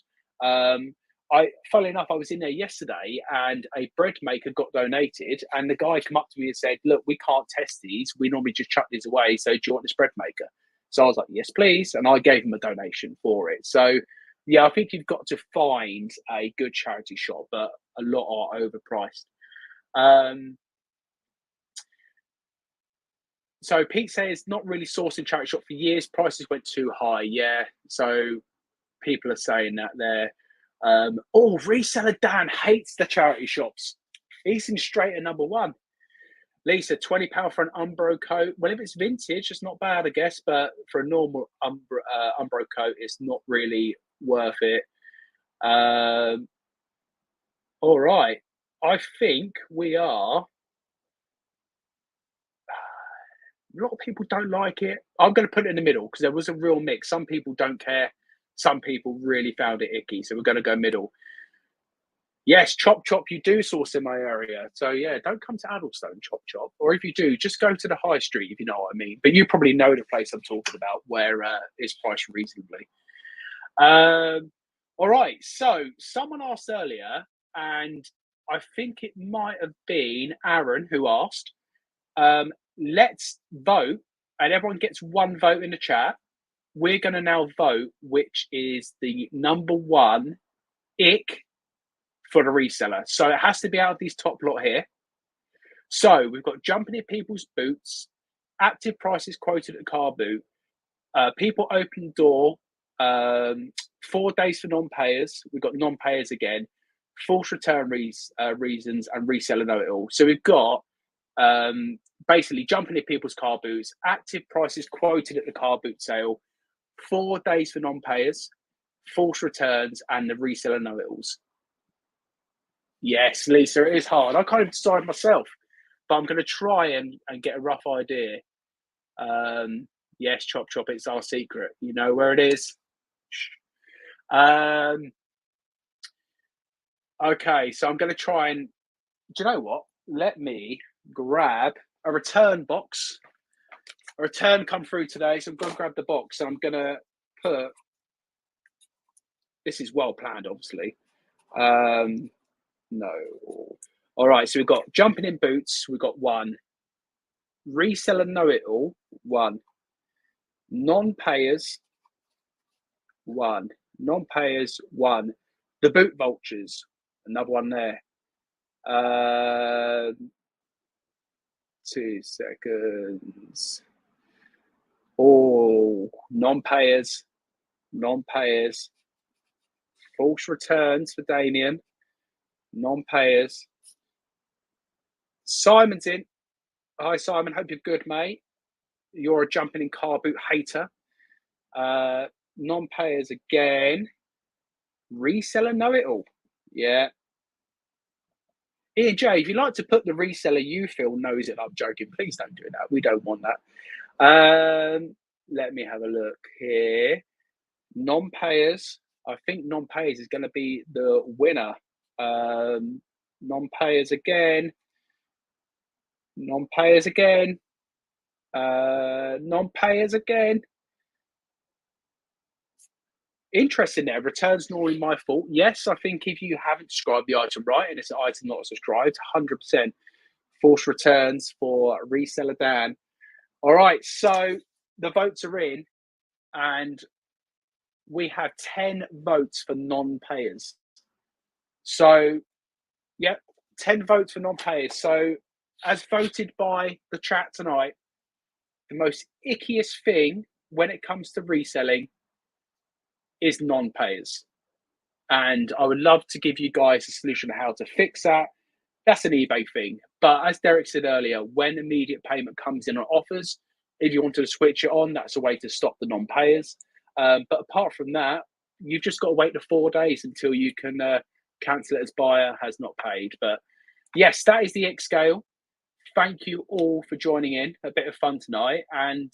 Funnily enough, I was in there yesterday and a bread maker got donated and the guy came up to me and said, look, we can't test these. We normally just chuck these away. So do you want this bread maker? So I was like, yes, please. And I gave him a donation for it. So Yeah, I think you've got to find a good charity shop, but a lot are overpriced. Um, so Pete says not really sourcing charity shop for years. Prices went too high. Yeah, so people are saying that there. Oh, reseller Dan hates the charity shops. He's in straight at number one. Lisa, £20 for an Umbro coat. Well, if it's vintage, it's not bad, I guess. But for a normal Umbro coat, it's not really worth it. All right. I think we are. A lot of people don't like it. I'm going to put it in the middle because there was a real mix. Some people don't care. Some people really found it icky. So we're going to go middle. Yes, Chop Chop, you do source in my area. So yeah, don't come to Addlestone, Chop Chop. Or if you do, just go to the high street, if you know what I mean. But you probably know the place I'm talking about where it's priced reasonably. All right, so someone asked earlier, and I think it might have been Aaron who asked, let's vote, and everyone gets one vote in the chat. We're going to now vote which is the number one ick for the reseller. So it has to be out of these top lot here. So we've got jumping in people's boots, active prices quoted at the car boot, people open door, 4 days for non-payers. We've got non-payers again, false return reasons, and reseller know-it-all. So we've got basically jumping in people's car boots, active prices quoted at the car boot sale, 4 days for non-payers, false returns, and the reseller know-it-alls. Yes, Lisa, it is hard. I can't even decide myself, but I'm going to try and get a rough idea. Yes, Chop Chop, it's our secret. You know where it is. Okay, so I'm going to try and, do you know what? Let me grab a return box. A return come through today, so I'm going to grab the box and I'm going to put, this is well planned, obviously. No. All right, so we've got jumping in boots, we've got one. Reseller know-it-all, one. Non-payers, one. Non-payers, one. The boot vultures, another one there. 2 seconds. Oh, non-payers, non-payers. False returns for Damien. Non-payers. Simon's in. Hi, Simon. Hope you're good, mate. You're a jumping in car boot hater. Non-payers again. Reseller know-it-all. Yeah. Ian J, if you like to put the reseller you feel knows it, I'm joking. Please don't do that. We don't want that. Let me have a look here. Non-payers. I think non-payers is going to be the winner. Non-payers again. Non-payers again. Non-payers again. Interesting there. Returns normally my fault. Yes, I think if you haven't described the item right and it's an item not subscribed, 100% false returns for reseller Dan. All right, so the votes are in and we have 10 votes for non-payers. So, yeah, 10 votes for non-payers. So, as voted by the chat tonight, the most ickiest thing when it comes to reselling is non-payers. And I would love to give you guys a solution on how to fix that. That's an eBay thing. But as Derek said earlier, when immediate payment comes in on offers, if you wanted to switch it on, that's a way to stop the non-payers. But apart from that, you've just got to wait the 4 days until you can cancel it as buyer has not paid. But yes, that is the Ick scale. Thank you all for joining in. A bit of fun tonight. And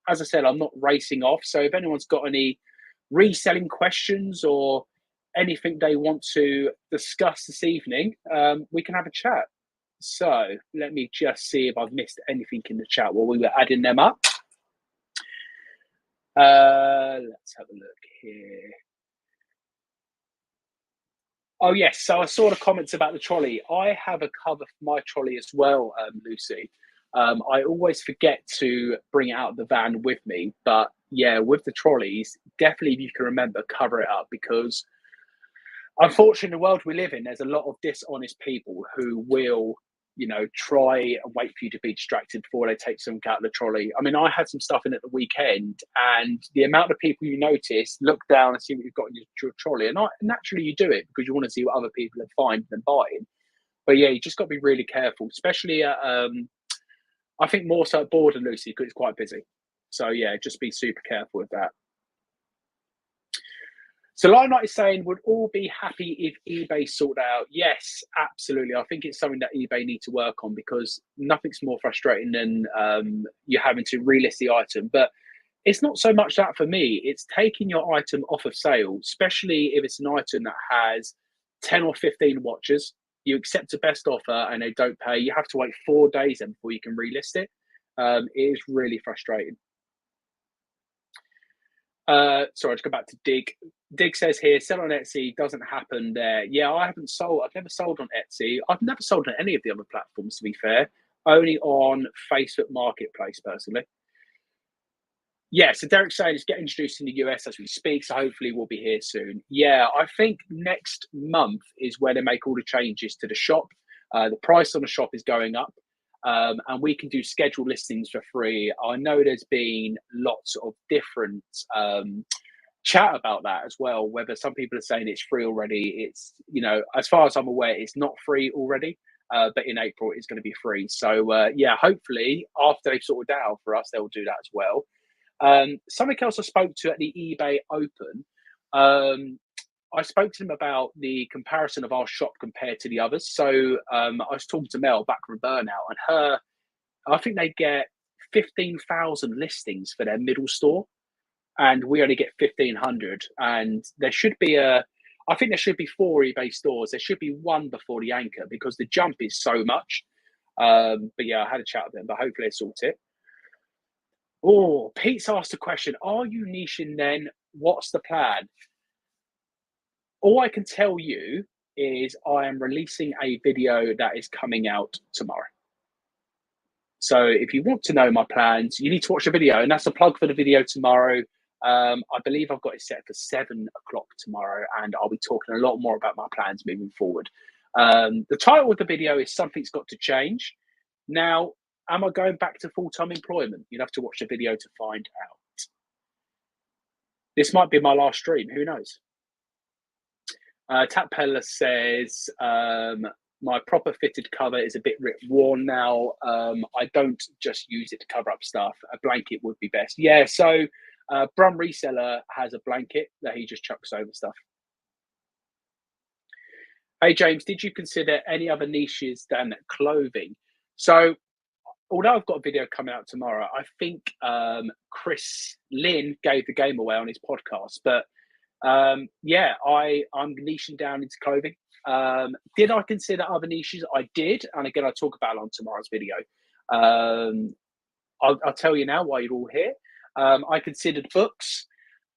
as I said, I'm not racing off. So if anyone's got any reselling questions or anything they want to discuss this evening, we can have a chat. So let me just see if I've missed anything in the chat while we were adding them up. Let's have a look here. Oh, yes. So I saw the comments about the trolley. I have a cover for my trolley as well, Lucy. I always forget to bring it out of the van with me. But yeah, with the trolleys, definitely if you can remember, cover it up because unfortunately, in the world we live in, there's a lot of dishonest people who will, try and wait for you to be distracted before they take something out of the trolley. I mean, I had some stuff in at the weekend, and the amount of people you notice look down and see what you've got in your trolley, and naturally you do it because you want to see what other people are finding and buying. But yeah, you just got to be really careful, especially at, I think more so at Border Lucy because it's quite busy. So yeah, just be super careful with that. So Line Knight is saying, would all be happy if eBay sorted out? Yes, absolutely. I think it's something that eBay need to work on because nothing's more frustrating than you having to relist the item. But it's not so much that for me. It's taking your item off of sale, especially if it's an item that has 10 or 15 watches. You accept a best offer and they don't pay. You have to wait 4 days then before you can relist it. It is really frustrating. Sorry, to go back to Dig. Dig says here, sell on Etsy doesn't happen there. Yeah, I've never sold on Etsy. I've never sold on any of the other platforms, to be fair. Only on Facebook Marketplace, personally. Yeah, so Derek's saying it's getting introduced in the US as we speak, so hopefully we'll be here soon. Yeah, I think next month is where they make all the changes to the shop. The price on the shop is going up. And we can do scheduled listings for free. I know there's been lots of different chat about that as well, whether some people are saying it's free already. It's, as far as I'm aware, it's not free already, but in April it's going to be free. So yeah, hopefully after they've sorted that out for us, they'll do that as well. Something else I spoke to at the eBay Open, I spoke to them about the comparison of our shop compared to the others. So I was talking to Mel back from Burnout, and I think they get 15,000 listings for their middle store, and we only get 1,500. And I think there should be 4 eBay stores. There should be one before the anchor because the jump is so much. But yeah, I had a chat with them, but hopefully they sort it. Oh, Pete's asked a question. Are you niching then? What's the plan? All I can tell you is I am releasing a video that is coming out tomorrow. So if you want to know my plans, you need to watch the video, and that's a plug for the video tomorrow. I believe I've got it set for 7 o'clock tomorrow, and I'll be talking a lot more about my plans moving forward. The title of the video is Something's Got to Change. Now, am I going back to full-time employment? You'd have to watch the video to find out. This might be my last stream, who knows? Tap Pella says, my proper fitted cover is a bit worn now. I don't just use it to cover up stuff. A blanket would be best. Yeah, so Brum Reseller has a blanket that he just chucks over stuff. Hey, James, did you consider any other niches than clothing? So, although I've got a video coming out tomorrow, I think Chris Lynn gave the game away on his podcast. But yeah, I'm niching down into clothing. Did I consider other niches? I did. And again, I'll talk about it on tomorrow's video. I'll tell you now why you're all here. I considered books.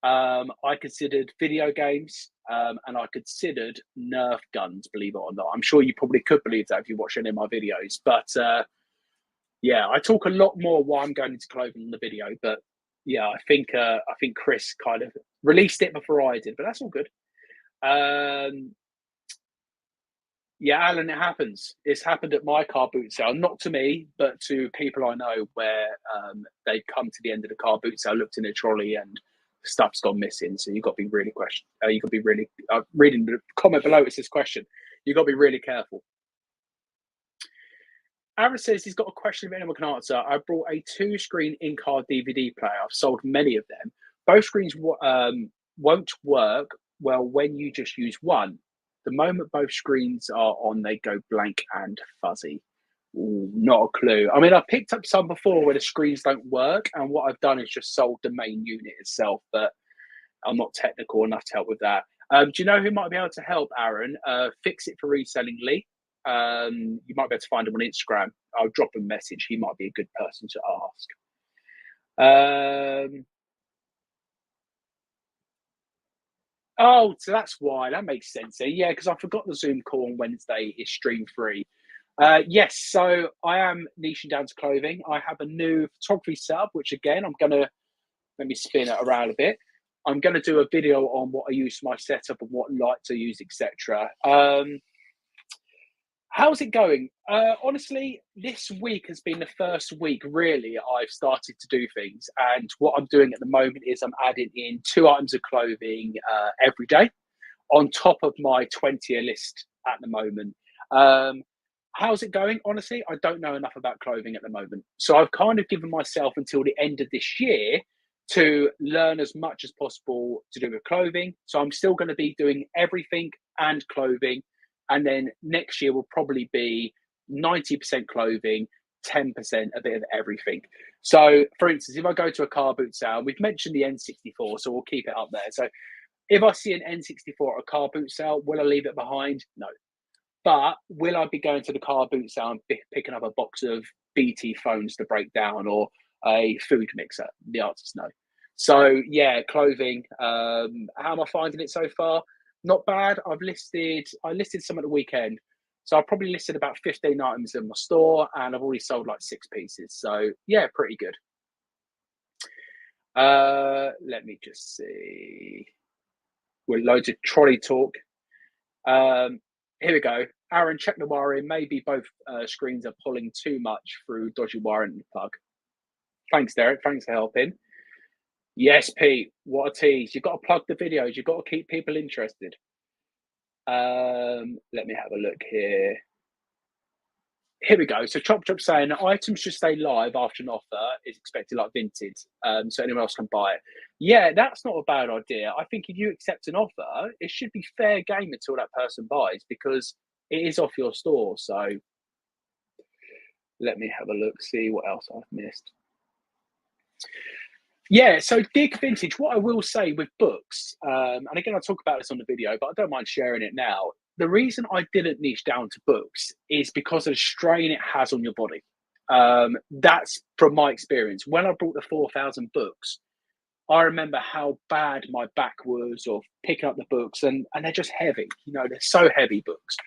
I considered video games. And I considered Nerf guns, believe it or not. I'm sure you probably could believe that if you watch any of my videos. But yeah, I talk a lot more why I'm going into clothing in the video. But yeah, I think Chris kind of released it before I did, but that's all good. Yeah, Alan, it happens. It's happened at my car boot sale, not to me, but to people I know, where they come to the end of the car boot sale, looked in a trolley, and stuff's gone missing. So you've got to be really reading the comment below. It says question. You've got to be really careful. Aaron says he's got a question if anyone can answer. I brought a 2-screen in-car DVD player. I've sold many of them. Both screens won't work well when you just use one. The moment both screens are on, they go blank and fuzzy. Ooh, not a clue. I mean, I've picked up some before where the screens don't work, and what I've done is just sold the main unit itself, but I'm not technical enough to help with that. Do you know who might be able to help, Aaron? Fix It for Reselling Lee. You might be able to find him on Instagram. I'll drop him a message. He might be a good person to ask. Oh, so that's why. That makes sense. Yeah, because I forgot the Zoom call on Wednesday is stream free. Yes, so I am niching down to clothing. I have a new photography setup, which again, let me spin it around a bit. I'm gonna do a video on what I use for my setup and what lights I use, etc. How's it going? Honestly, this week has been the first week really I've started to do things, and what I'm doing at the moment is I'm adding in 2 items of clothing every day on top of my 20 list at the moment. Um, how's it going? Honestly, I don't know enough about clothing at the moment. So I've kind of given myself until the end of this year to learn as much as possible to do with clothing. So I'm still going to be doing everything and clothing. And then next year will probably be 90% clothing, 10% a bit of everything. So, for instance, if I go to a car boot sale, we've mentioned the N64, so we'll keep it up there. So if I see an N64 at a car boot sale, will I leave it behind? No. But will I be going to the car boot sale and picking up a box of BT phones to break down or a food mixer? The answer is no. So yeah, clothing. How am I finding it so far? Not bad. I listed some at the weekend. So I probably listed about 15 items in my store and I've already sold like 6 pieces. So yeah, pretty good. Let me just see. With loads of trolley talk. Here we go. Aaron, check the wiring. Maybe both screens are pulling too much through dodgy wiring in the plug. Thanks, Derek. Thanks for helping. Yes, Pete. What a tease. You've got to plug the videos. You've got to keep people interested. Let me have a look here. Here we go. So Chop Chop saying items should stay live after an offer is expected like vintage, so anyone else can buy it. Yeah, that's not a bad idea. I think if you accept an offer, it should be fair game until that person buys because it is off your store. So let me have a look, see what else I've missed. Yeah, so dig vintage. What I will say with books, and again, I'll talk about this on the video, but I don't mind sharing it now. The reason I didn't niche down to books is because of the strain it has on your body. That's from my experience. When I bought the 4,000 books, I remember how bad my back was of picking up the books, and they're just heavy. You know, they're so heavy books.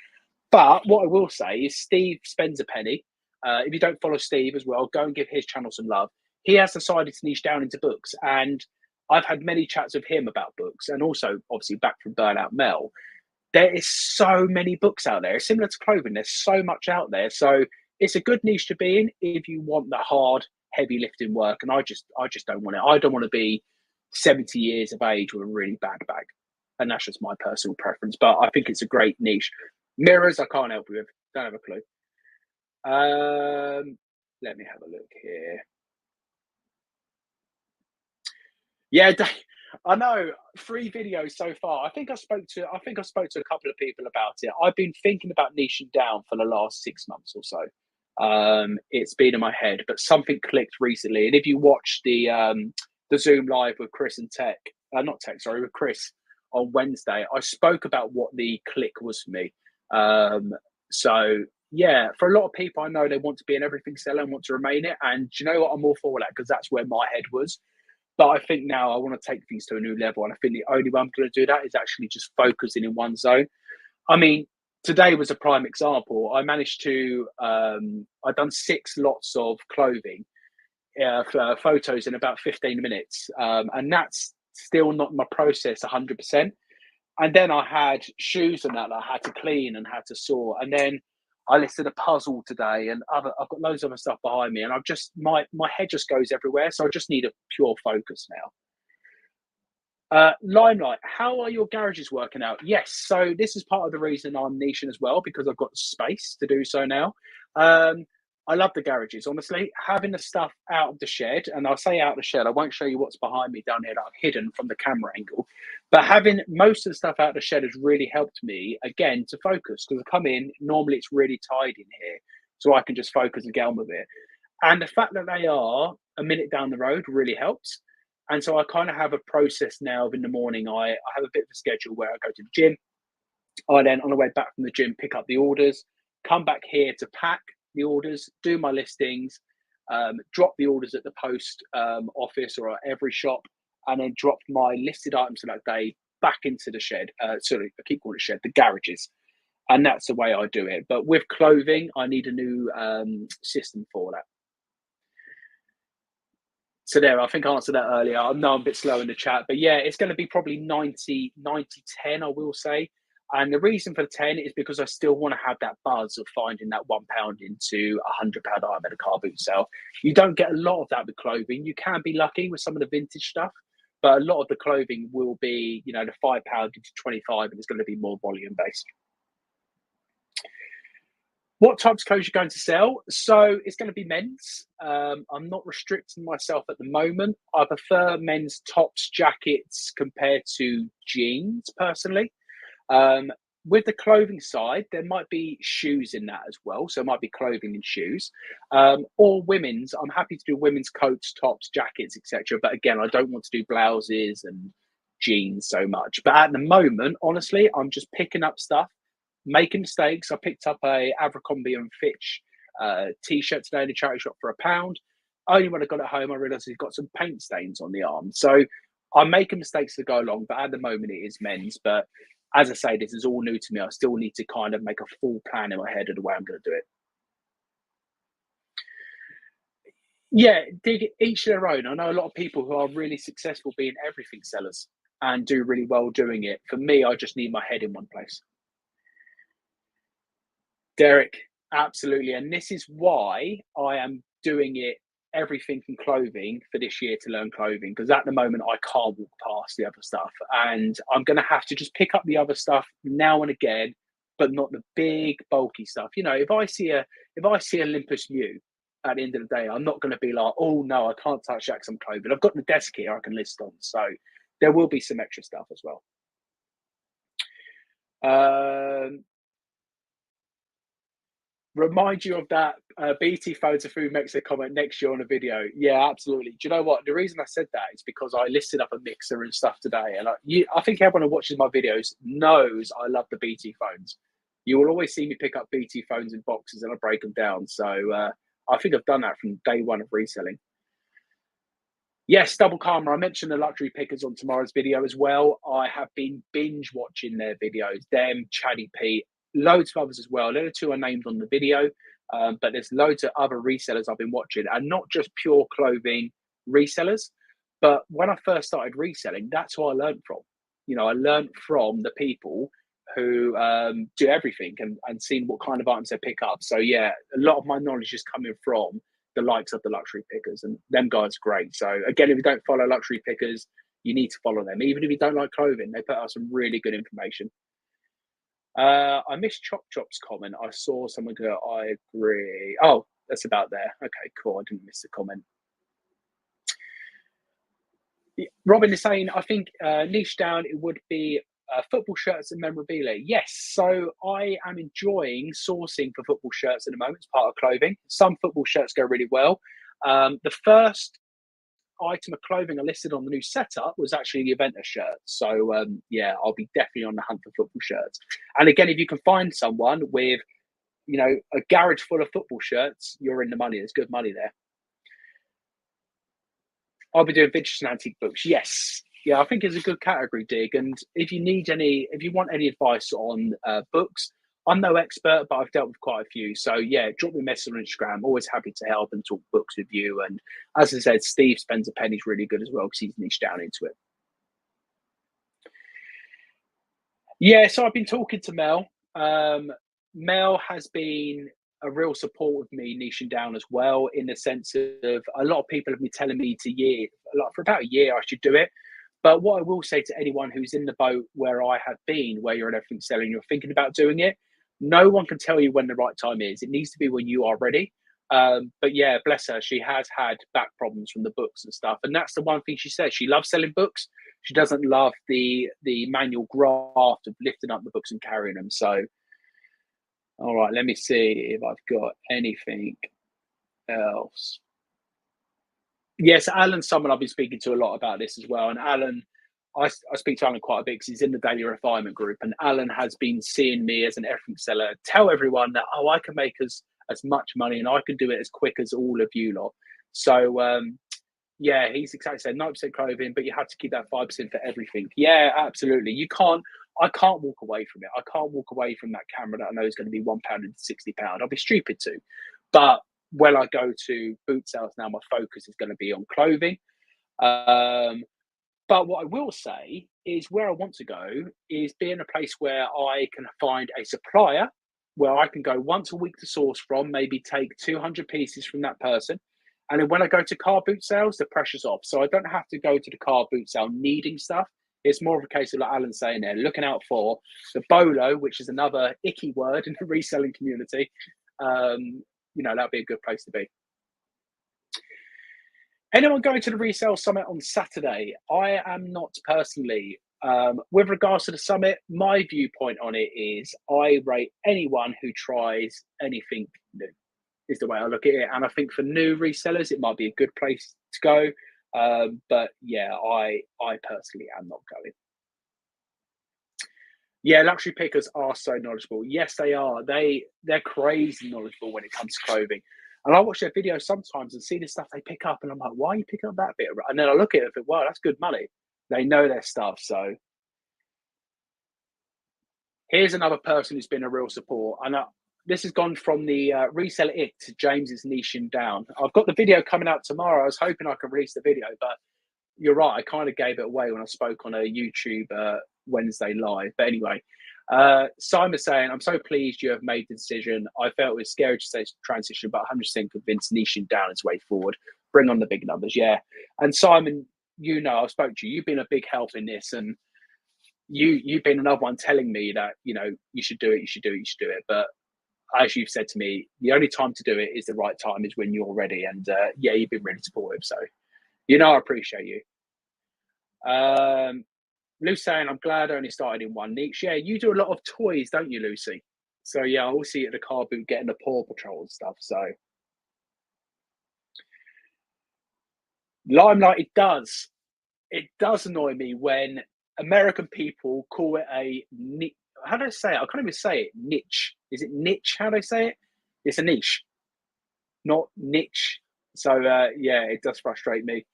But what I will say is Steve spends a penny. If you don't follow Steve as well, go and give his channel some love. He has decided to niche down into books, and I've had many chats with him about books, and also obviously back from Burnout Mel. There is so many books out there. It's similar to clothing. There's so much out there. So it's a good niche to be in if you want the hard, heavy lifting work. And I just don't want it. I don't want to be 70 years of age with a really bad back. And that's just my personal preference. But I think it's a great niche. Mirrors, I can't help you with. Don't have a clue. Let me have a look here. Yeah, I know. 3 videos so far. I think I spoke to a couple of people about it. I've been thinking about niching down for the last 6 months or so. It's been in my head, but something clicked recently. And if you watch the Zoom live with Chris and Tech, not Tech, sorry, with Chris on Wednesday, I spoke about what the click was for me. So yeah, for a lot of people, I know they want to be an everything seller and want to remain it. And do you know what? I'm all for that because that's where my head was. But I think now I want to take things to a new level. And I think the only way I'm going to do that is actually just focusing in one zone. I mean, today was a prime example. I managed to, I've done 6 lots of clothing for photos in about 15 minutes. And that's still not my process 100%. And then I had shoes and that I had to clean and had to sort. And then I listed a puzzle today and I've got loads of other stuff behind me. And I've just, my head just goes everywhere. So I just need a pure focus now. Limelight, how are your garages working out? Yes, so this is part of the reason I'm niching as well because I've got space to do so now. I love the garages, honestly. Having the stuff out of the shed, and I'll say out of the shed, I won't show you what's behind me down here that I've hidden from the camera angle. But having most of the stuff out of the shed has really helped me, again, to focus because I come in, normally it's really tidy in here, so I can just focus and get on with it. And the fact that they are a minute down the road really helps. And so I kind of have a process now of in the morning, I have a bit of a schedule where I go to the gym. I then, on the way back from the gym, pick up the orders, come back here to pack the orders, do my listings, drop the orders at the post office or at every shop, and then drop my listed items for that day back into the shed. Sorry, I keep calling it shed, the garages. And that's the way I do it. But with clothing, I need a new system for that. So there, I think I answered that earlier. I know I'm a bit slow in the chat, but yeah, it's going to be probably 90, 90, 10, I will say. And the reason for the 10 is because I still want to have that buzz of finding that £1 into £100 item at a car boot sale. You don't get a lot of that with clothing. You can be lucky with some of the vintage stuff, but a lot of the clothing will be, the £5 into 25, and it's going to be more volume based. What types of clothes you're going to sell? So it's going to be men's. I'm not restricting myself at the moment. I prefer men's tops, jackets compared to jeans personally. Um, with the clothing side, there might be shoes in that as well. So it might be clothing and shoes. Or women's. I'm happy to do women's coats, tops, jackets, etc. But again, I don't want to do blouses and jeans so much. But at the moment, honestly, I'm just picking up stuff, making mistakes. I picked up a Abercrombie and Fitch t-shirt today in the charity shop for £1. Only when I got it home, I realised it's got some paint stains on the arm. So I'm making mistakes to go along, but at the moment it is men's. But as I say, this is all new to me. I still need to kind of make a full plan in my head of the way I'm going to do it. Yeah, dig each their own. I know a lot of people who are really successful being everything sellers and do really well doing it. For me, I just need my head in one place. Derek, absolutely. And this is why I am doing it everything in clothing for this year to learn clothing, because at the moment I can't walk past the other stuff. And I'm going to have to just pick up the other stuff now and again, but not the big bulky stuff. If I see Olympus New at the end of the day, I'm not going to be like, oh no, I can't touch that because I'm clothing. I've got the desk here I can list on. So there will be some extra stuff as well. Remind you of that BT photo food mixer comment next year on a video. Yeah, absolutely. Do you know what? The reason I said that is because I listed up a mixer and stuff today. And I think everyone who watches my videos knows I love the BT phones. You will always see me pick up BT phones in boxes and I break them down. So I think I've done that from day one of reselling. Yes, Double Karma. I mentioned the luxury pickers on tomorrow's video as well. I have been binge watching their videos. Them, Chatty Pete, loads of others as well. The other two are named on the video, but there's loads of other resellers I've been watching, and not just pure clothing resellers. But when I first started reselling, that's who I learned from. I learned from the people who do everything and seeing what kind of items they pick up. So yeah, a lot of my knowledge is coming from the likes of the luxury pickers, and them guys are great. So again, if you don't follow luxury pickers, you need to follow them. Even if you don't like clothing, they put out some really good information. I missed Chop Chop's comment. I saw someone go, I agree. Oh, that's about there. Okay, cool. I didn't miss the comment. Robin is saying, I think niche down, it would be football shirts and memorabilia. Yes, so I am enjoying sourcing for football shirts at the moment as part of clothing. Some football shirts go really well. The first item of clothing I listed on the new setup was actually the Aventus shirt. So yeah, I'll be definitely on the hunt for football shirts. And again, if you can find someone with, a garage full of football shirts, you're in the money. There's good money there. I'll be doing vintage and antique books. Yes. Yeah, I think it's a good category, Dig. And if you want any advice on books, I'm no expert, but I've dealt with quite a few. So yeah, drop me a message on Instagram. Always happy to help and talk books with you. And as I said, Steve Spends a Penny's really good as well because he's niched down into it. Yeah, so I've been talking to Mel. Mel has been a real support of me niching down as well, in the sense of a lot of people have been telling me for about a year I should do it. But what I will say to anyone who's in the boat where I have been, where you're an everything seller and you're thinking about doing it, no one can tell you when the right time is. It needs to be when you are ready. But yeah, bless her, she has had back problems from the books and stuff. And that's the one thing she says. She loves selling books. She doesn't love the manual graft of lifting up the books and carrying them. So, all right, let me see if I've got anything else. Yes, Alan's someone I've been speaking to a lot about this as well. And Alan, I speak to Alan quite a bit because he's in the daily refinement group. And Alan has been seeing me as an everything seller, tell everyone that, I can make as much money and I can do it as quick as all of you lot. So, yeah, he's exactly said 9% clothing, but you have to keep that 5% for everything. Yeah, absolutely. You can't. I can't walk away from it. I can't walk away from that camera that I know is going to be £1 and £60. I'll be stupid to. But when I go to boot sales now, my focus is going to be on clothing. But what I will say is where I want to go is be in a place where I can find a supplier where I can go once a week to source from, maybe take 200 pieces from that person. And then when I go to car boot sales, the pressure's off. So I don't have to go to the car boot sale needing stuff. It's more of a case of, like Alan's saying there, looking out for the BOLO, which is another icky word in the reselling community. That'd be a good place to be. Anyone going to the Resale Summit on Saturday? I am not personally. With regards to the summit, my viewpoint on it is I rate anyone who tries anything new, is the way I look at it. And I think for new resellers, it might be a good place to go. But yeah, I personally am not going. Yeah, luxury pickers are so knowledgeable. Yes, they are. They're crazy knowledgeable when it comes to clothing. And I watch their videos sometimes and see the stuff they pick up, and I'm like, why are you picking up that bit? And then I look at it and think, wow, that's good money. They know their stuff. So here's another person who's been a real support. And this has gone from the Reseller Ick to James's niching down. I've got the video coming out tomorrow. I was hoping I could release the video, but you're right. I kind of gave it away when I spoke on a YouTube Wednesday live. But anyway, Simon's saying, I'm so pleased you have made the decision. I felt it was scary to say transition, but 100% convinced niching down is way forward. Bring on the big numbers. Yeah. And Simon, I spoke to you. You've been a big help in this. And you've been another one telling me that, you should do it, you should do it, you should do it. But as you've said to me, the only time to do it is the right time, is when you're ready. And yeah, you've been really supportive. So, I appreciate you. Lucy saying, I'm glad I only started in one niche. Yeah, you do a lot of toys, don't you, Lucy? So yeah, I will see you at the car boot getting the Paw Patrol and stuff. So Limelight, it does annoy me when American people call it a niche. How do I say it? I can't even say it. Niche. Is it niche? How do I say it? It's a niche, not niche. So yeah, it does frustrate me.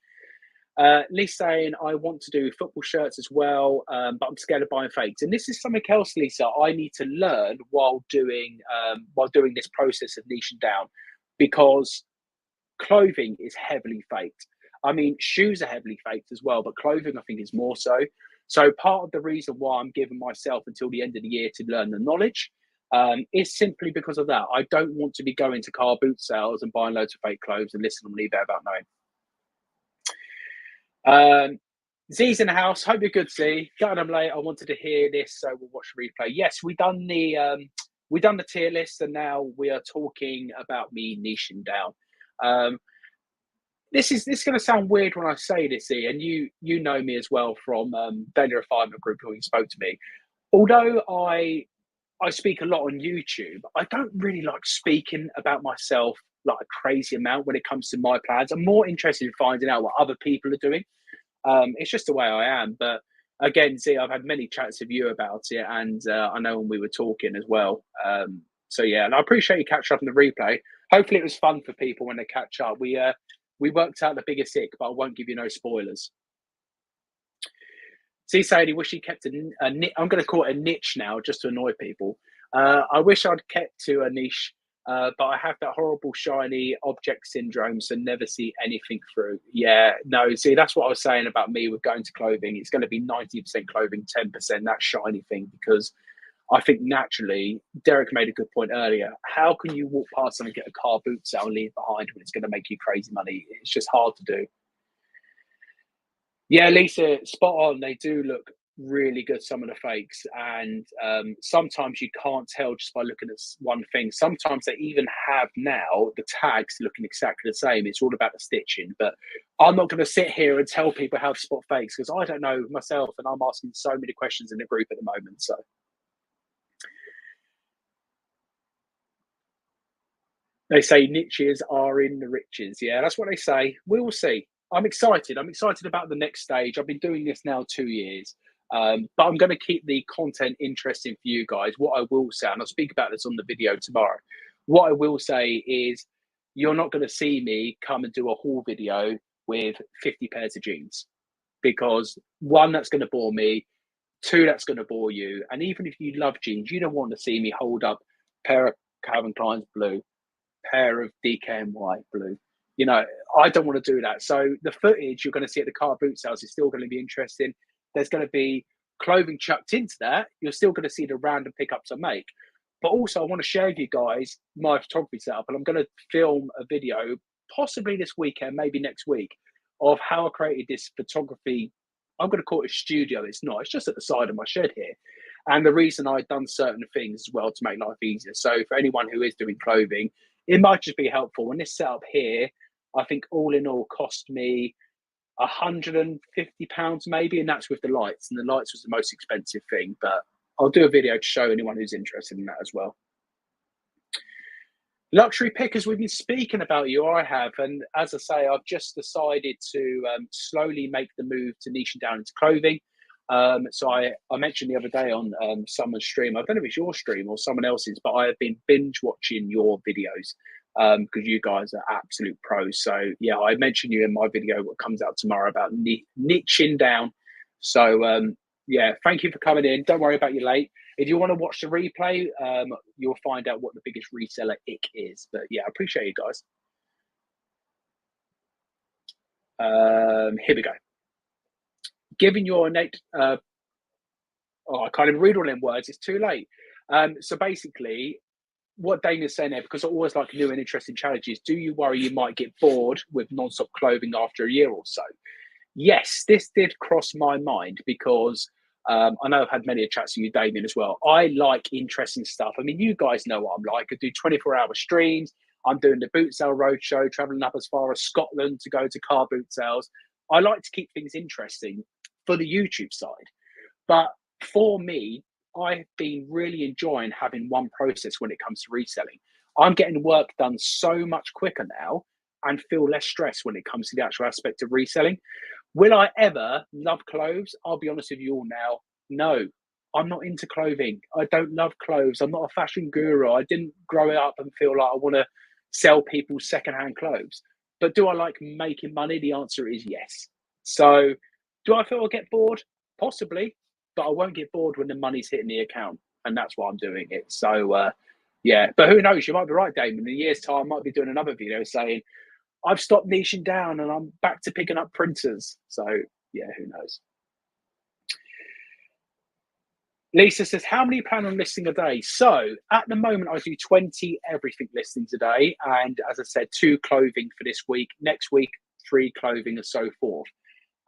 Lisa saying, I want to do football shirts as well, but I'm scared of buying fakes. And this is something else, Lisa, I need to learn while doing this process of niching down, because clothing is heavily faked. I mean, shoes are heavily faked as well, but clothing, I think, is more so. So part of the reason why I'm giving myself until the end of the year to learn the knowledge is simply because of that. I don't want to be going to car boot sales and buying loads of fake clothes and listing on eBay about knowing. Z's in the house. Hope you're good, Z. Getting them late. I wanted to hear this, so we'll watch the replay. Yes, we done the tier list, and now we are talking about me niching down. This is going to sound weird when I say this, Z, and you know me as well from Daily Refinement Group, who spoke to me. Although I speak a lot on YouTube, I don't really like speaking about myself like a crazy amount when it comes to my plans. I'm more interested in finding out what other people are doing. It's just the way I am. But again, Z, I've had many chats with you about it, and I know when we were talking as well. So yeah, and I appreciate you catching up on the replay. Hopefully it was fun for people when they catch up. We worked out the biggest ick, but I won't give you no spoilers. Z saying he wish he kept a niche. I'm going to call it a niche now, just to annoy people. I wish I'd kept to a niche, but I have that horrible shiny object syndrome, so never see anything through. Yeah, no, see, that's what I was saying about me with going to clothing. It's going to be 90% clothing, 10% that shiny thing, because I think naturally, Derek made a good point earlier. How can you walk past and get a car boot sale and leave behind when it's going to make you crazy money? It's just hard to do. Yeah, Lisa, spot on. They do look really good, some of the fakes. And sometimes you can't tell just by looking at one thing. Sometimes they even have now the tags looking exactly the same. It's all about the stitching. But I'm not going to sit here and tell people how to spot fakes, because I don't know myself, and I'm asking so many questions in the group at the moment. So they say niches are in the riches. Yeah, that's what they say. We will see. I'm excited. I'm excited about the next stage. I've been doing this now 2 years, but I'm going to keep the content interesting for you guys. What I will say, and I'll speak about this on the video tomorrow, what I will say is you're not going to see me come and do a haul video with 50 pairs of jeans, because one, that's going to bore me. Two, that's going to bore you. And even if you love jeans, you don't want to see me hold up a pair of Calvin Klein's blue, pair of DKNY blue. You know, I don't want to do that. So the footage you're going to see at the car boot sales is still going to be interesting. There's going to be clothing chucked into that. You're still going to see the random pickups I make. But also, I want to share with you guys my photography setup, and I'm going to film a video possibly this weekend, maybe next week, of how I created this photography. I'm going to call it a studio. It's not. It's just at the side of my shed here. And the reason I've done certain things as well to make life easier. So for anyone who is doing clothing, it might just be helpful. And this setup here, I think all in all cost me £150 maybe, and that's with the lights. And the lights was the most expensive thing, but I'll do a video to show anyone who's interested in that as well. Luxury pickers, we've been speaking about you, I have, and as I say, I've just decided to slowly make the move to niching down into clothing. So I mentioned the other day on someone's stream, I don't know if it's your stream or someone else's, but I have been binge watching your videos because you guys are absolute pros. So yeah, I mentioned you in my video, what comes out tomorrow, about niching down. So yeah, thank you for coming in. Don't worry about you late. If you want to watch the replay, you'll find out what the biggest reseller ick is. But yeah, I appreciate you guys. Here we go. Given your innate, I can't even read all them words. It's too late. So basically, what Dana's saying there, because I always like new and interesting challenges, do you worry you might get bored with non-stop clothing after a year or so? Yes, this did cross my mind because I know I've had many chats with you, Damien, as well. I like interesting stuff. I mean, you guys know what I'm like. I do 24-hour streams. I'm doing the boot sale roadshow, traveling up as far as Scotland to go to car boot sales. I like to keep things interesting for the YouTube side. But for me, I've been really enjoying having one process when it comes to reselling. I'm getting work done so much quicker now and feel less stress when it comes to the actual aspect of reselling. Will I ever love clothes? I'll be honest with you all now. No, I'm not into clothing. I don't love clothes. I'm not a fashion guru. I didn't grow up and feel like I want to sell people secondhand clothes. But do I like making money? The answer is yes. So do I feel I'll get bored? Possibly, but I won't get bored when the money's hitting the account. And that's why I'm doing it. So yeah, but who knows? You might be right, Damon. In a year's time, I might be doing another video saying, I've stopped niching down and I'm back to picking up printers. So yeah, who knows? Lisa says, how many plan on listing a day? So at the moment, I do 20 everything listings a day. And as I said, 2 clothing for this week. Next week, 3 clothing and so forth.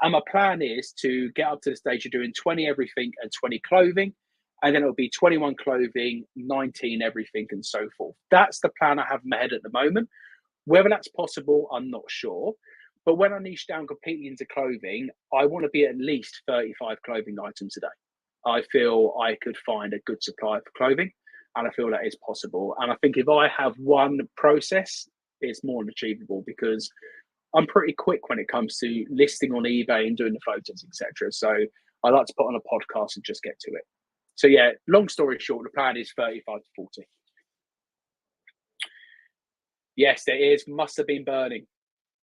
And my plan is to get up to the stage of doing 20 everything and 20 clothing. And then it'll be 21 clothing, 19 everything and so forth. That's the plan I have in my head at the moment. Whether that's possible, I'm not sure. But when I niche down completely into clothing, I want to be at least 35 clothing items a day. I feel I could find a good supply for clothing, and I feel that is possible. And I think if I have one process, it's more than achievable because I'm pretty quick when it comes to listing on eBay and doing the photos, etc. So I like to put on a podcast and just get to it. So yeah, long story short, the plan is 35 to 40. Yes, there is. Must have been burning.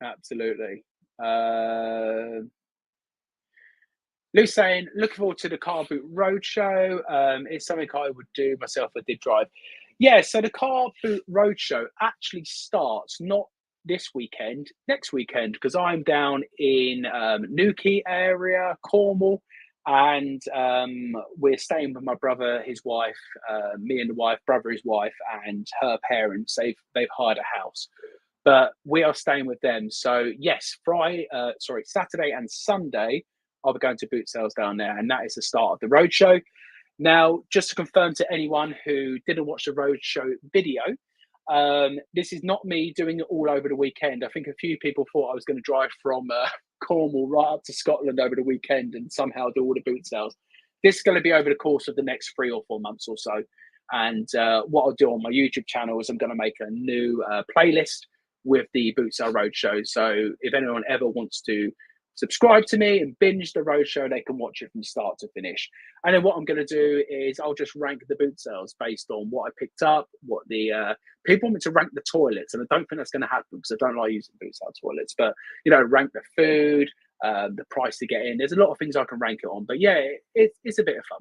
Absolutely. Lou's saying, looking forward to the Car Boot Roadshow. It's something I would do myself. I did drive. Yeah, so the Car Boot Roadshow actually starts not this weekend, next weekend, because I'm down in Newquay area, Cornwall, and we're staying with my brother, his wife, me and the wife, brother, his wife, and her parents. They've hired a house, but we are staying with them. So yes, Saturday and Sunday, I'll be going to boot sales down there, and that is the start of the roadshow. Now, just to confirm to anyone who didn't watch the roadshow video, this is not me doing it all over the weekend. I think a few people thought I was going to drive from Cornwall right up to Scotland over the weekend and somehow do all the boot sales. This is going to be over the course of the next 3 or 4 months or so. And what I'll do on my YouTube channel is I'm going to make a new playlist with the boot sale roadshow. So if anyone ever wants to subscribe to me and binge the roadshow, they can watch it from start to finish. And then what I'm going to do is I'll just rank the boot sales based on what I picked up, what the people want me to rank the toilets, and I don't think that's going to happen because I don't like using boot sale toilets. But rank the food, the price to get in. There's a lot of things I can rank it on, but yeah, it's a bit of fun.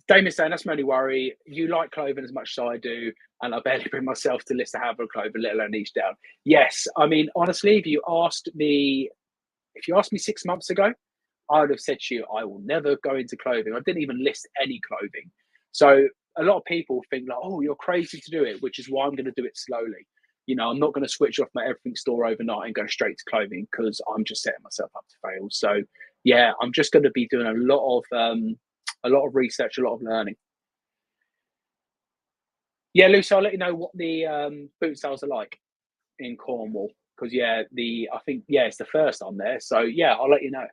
Damien's saying, that's my only worry. You like clothing as much as I do, and I barely bring myself to list a handful of clothing, let alone niche down. Yes, I mean, honestly, if you asked me 6 months ago, I would have said to you, I will never go into clothing. I didn't even list any clothing. So a lot of people think like, oh, you're crazy to do it, which is why I'm going to do it slowly. You know, I'm not going to switch off my everything store overnight and go straight to clothing because I'm just setting myself up to fail. So yeah, I'm just going to be doing a lot of research, a lot of learning. Yeah, Lucy, I'll let you know what the boot sales are like in Cornwall because yeah, I think it's the first on there. So yeah, I'll let you know.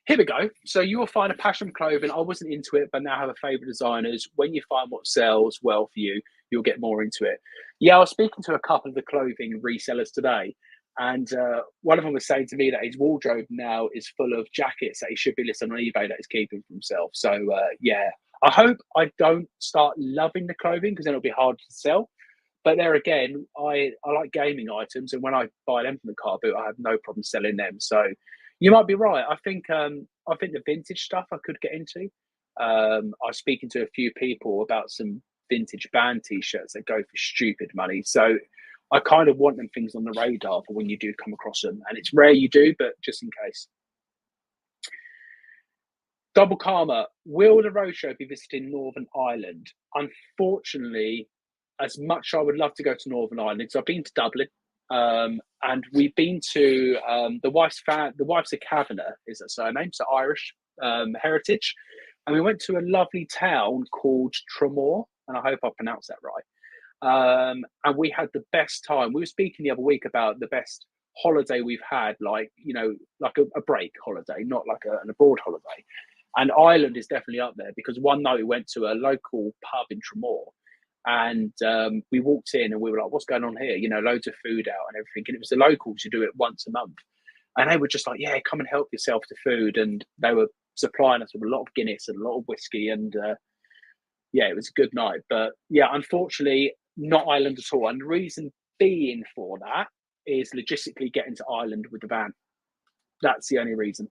Here we go. So you will find a passion for clothing. I wasn't into it, but now have a favourite designers. When you find what sells well for you, you'll get more into it. Yeah, I was speaking to a couple of the clothing resellers today, and one of them was saying to me that his wardrobe now is full of jackets that he should be listing on eBay that he's keeping for himself. So yeah, I hope I don't start loving the clothing because then it'll be hard to sell. But there again, I like gaming items, and when I buy them from the car boot, I have no problem selling them. So you might be right. I think the vintage stuff I could get into. I was speaking to a few people about some vintage band T-shirts that go for stupid money. So I kind of want them things on the radar for when you do come across them, and it's rare you do, but just in case. Double Karma, will the roadshow be visiting Northern Ireland? Unfortunately, as much as I would love to go to Northern Ireland, because I've been to Dublin, and we've been to the wife's a Kavanagh, is her surname, so Irish heritage, and we went to a lovely town called Tramore, and I hope I pronounced that right. And we had the best time. We were speaking the other week about the best holiday we've had, like like a break holiday, not like an abroad holiday. And Ireland is definitely up there because one night we went to a local pub in Tramore, and we walked in and we were like, what's going on here? Loads of food out and everything. And it was the locals who do it once a month. And they were just like, yeah, come and help yourself to food. And they were supplying us with a lot of Guinness and a lot of whiskey. And yeah, it was a good night. But yeah, unfortunately, not Ireland at all. And the reason being for that is logistically getting to Ireland with the van. That's the only reason.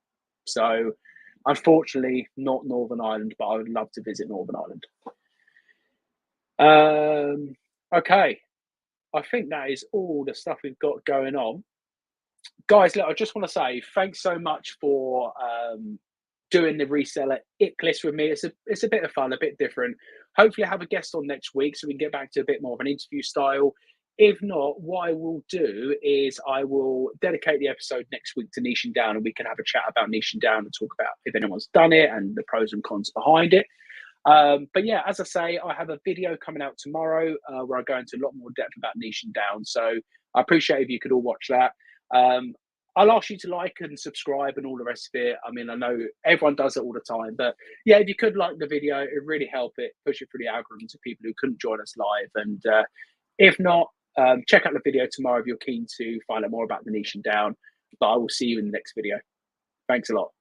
So unfortunately, not Northern Ireland, but I would love to visit Northern Ireland. Okay, I think that is all the stuff we've got going on. Guys, look, I just want to say thanks so much for doing the Reseller Ick list with me. It's a bit of fun, a bit different. Hopefully I have a guest on next week so we can get back to a bit more of an interview style. If not, what I will do is I will dedicate the episode next week to niching down, and we can have a chat about niching down and talk about if anyone's done it and the pros and cons behind it. But yeah, as I say, I have a video coming out tomorrow where I go into a lot more depth about niching down. So I appreciate if you could all watch that. I'll ask you to like and subscribe and all the rest of it. I mean, I know everyone does it all the time, but yeah, if you could like the video, it really help it push it through the algorithm to people who couldn't join us live. And if not, check out the video tomorrow if you're keen to find out more about the niching down. But I will see you in the next video. Thanks a lot.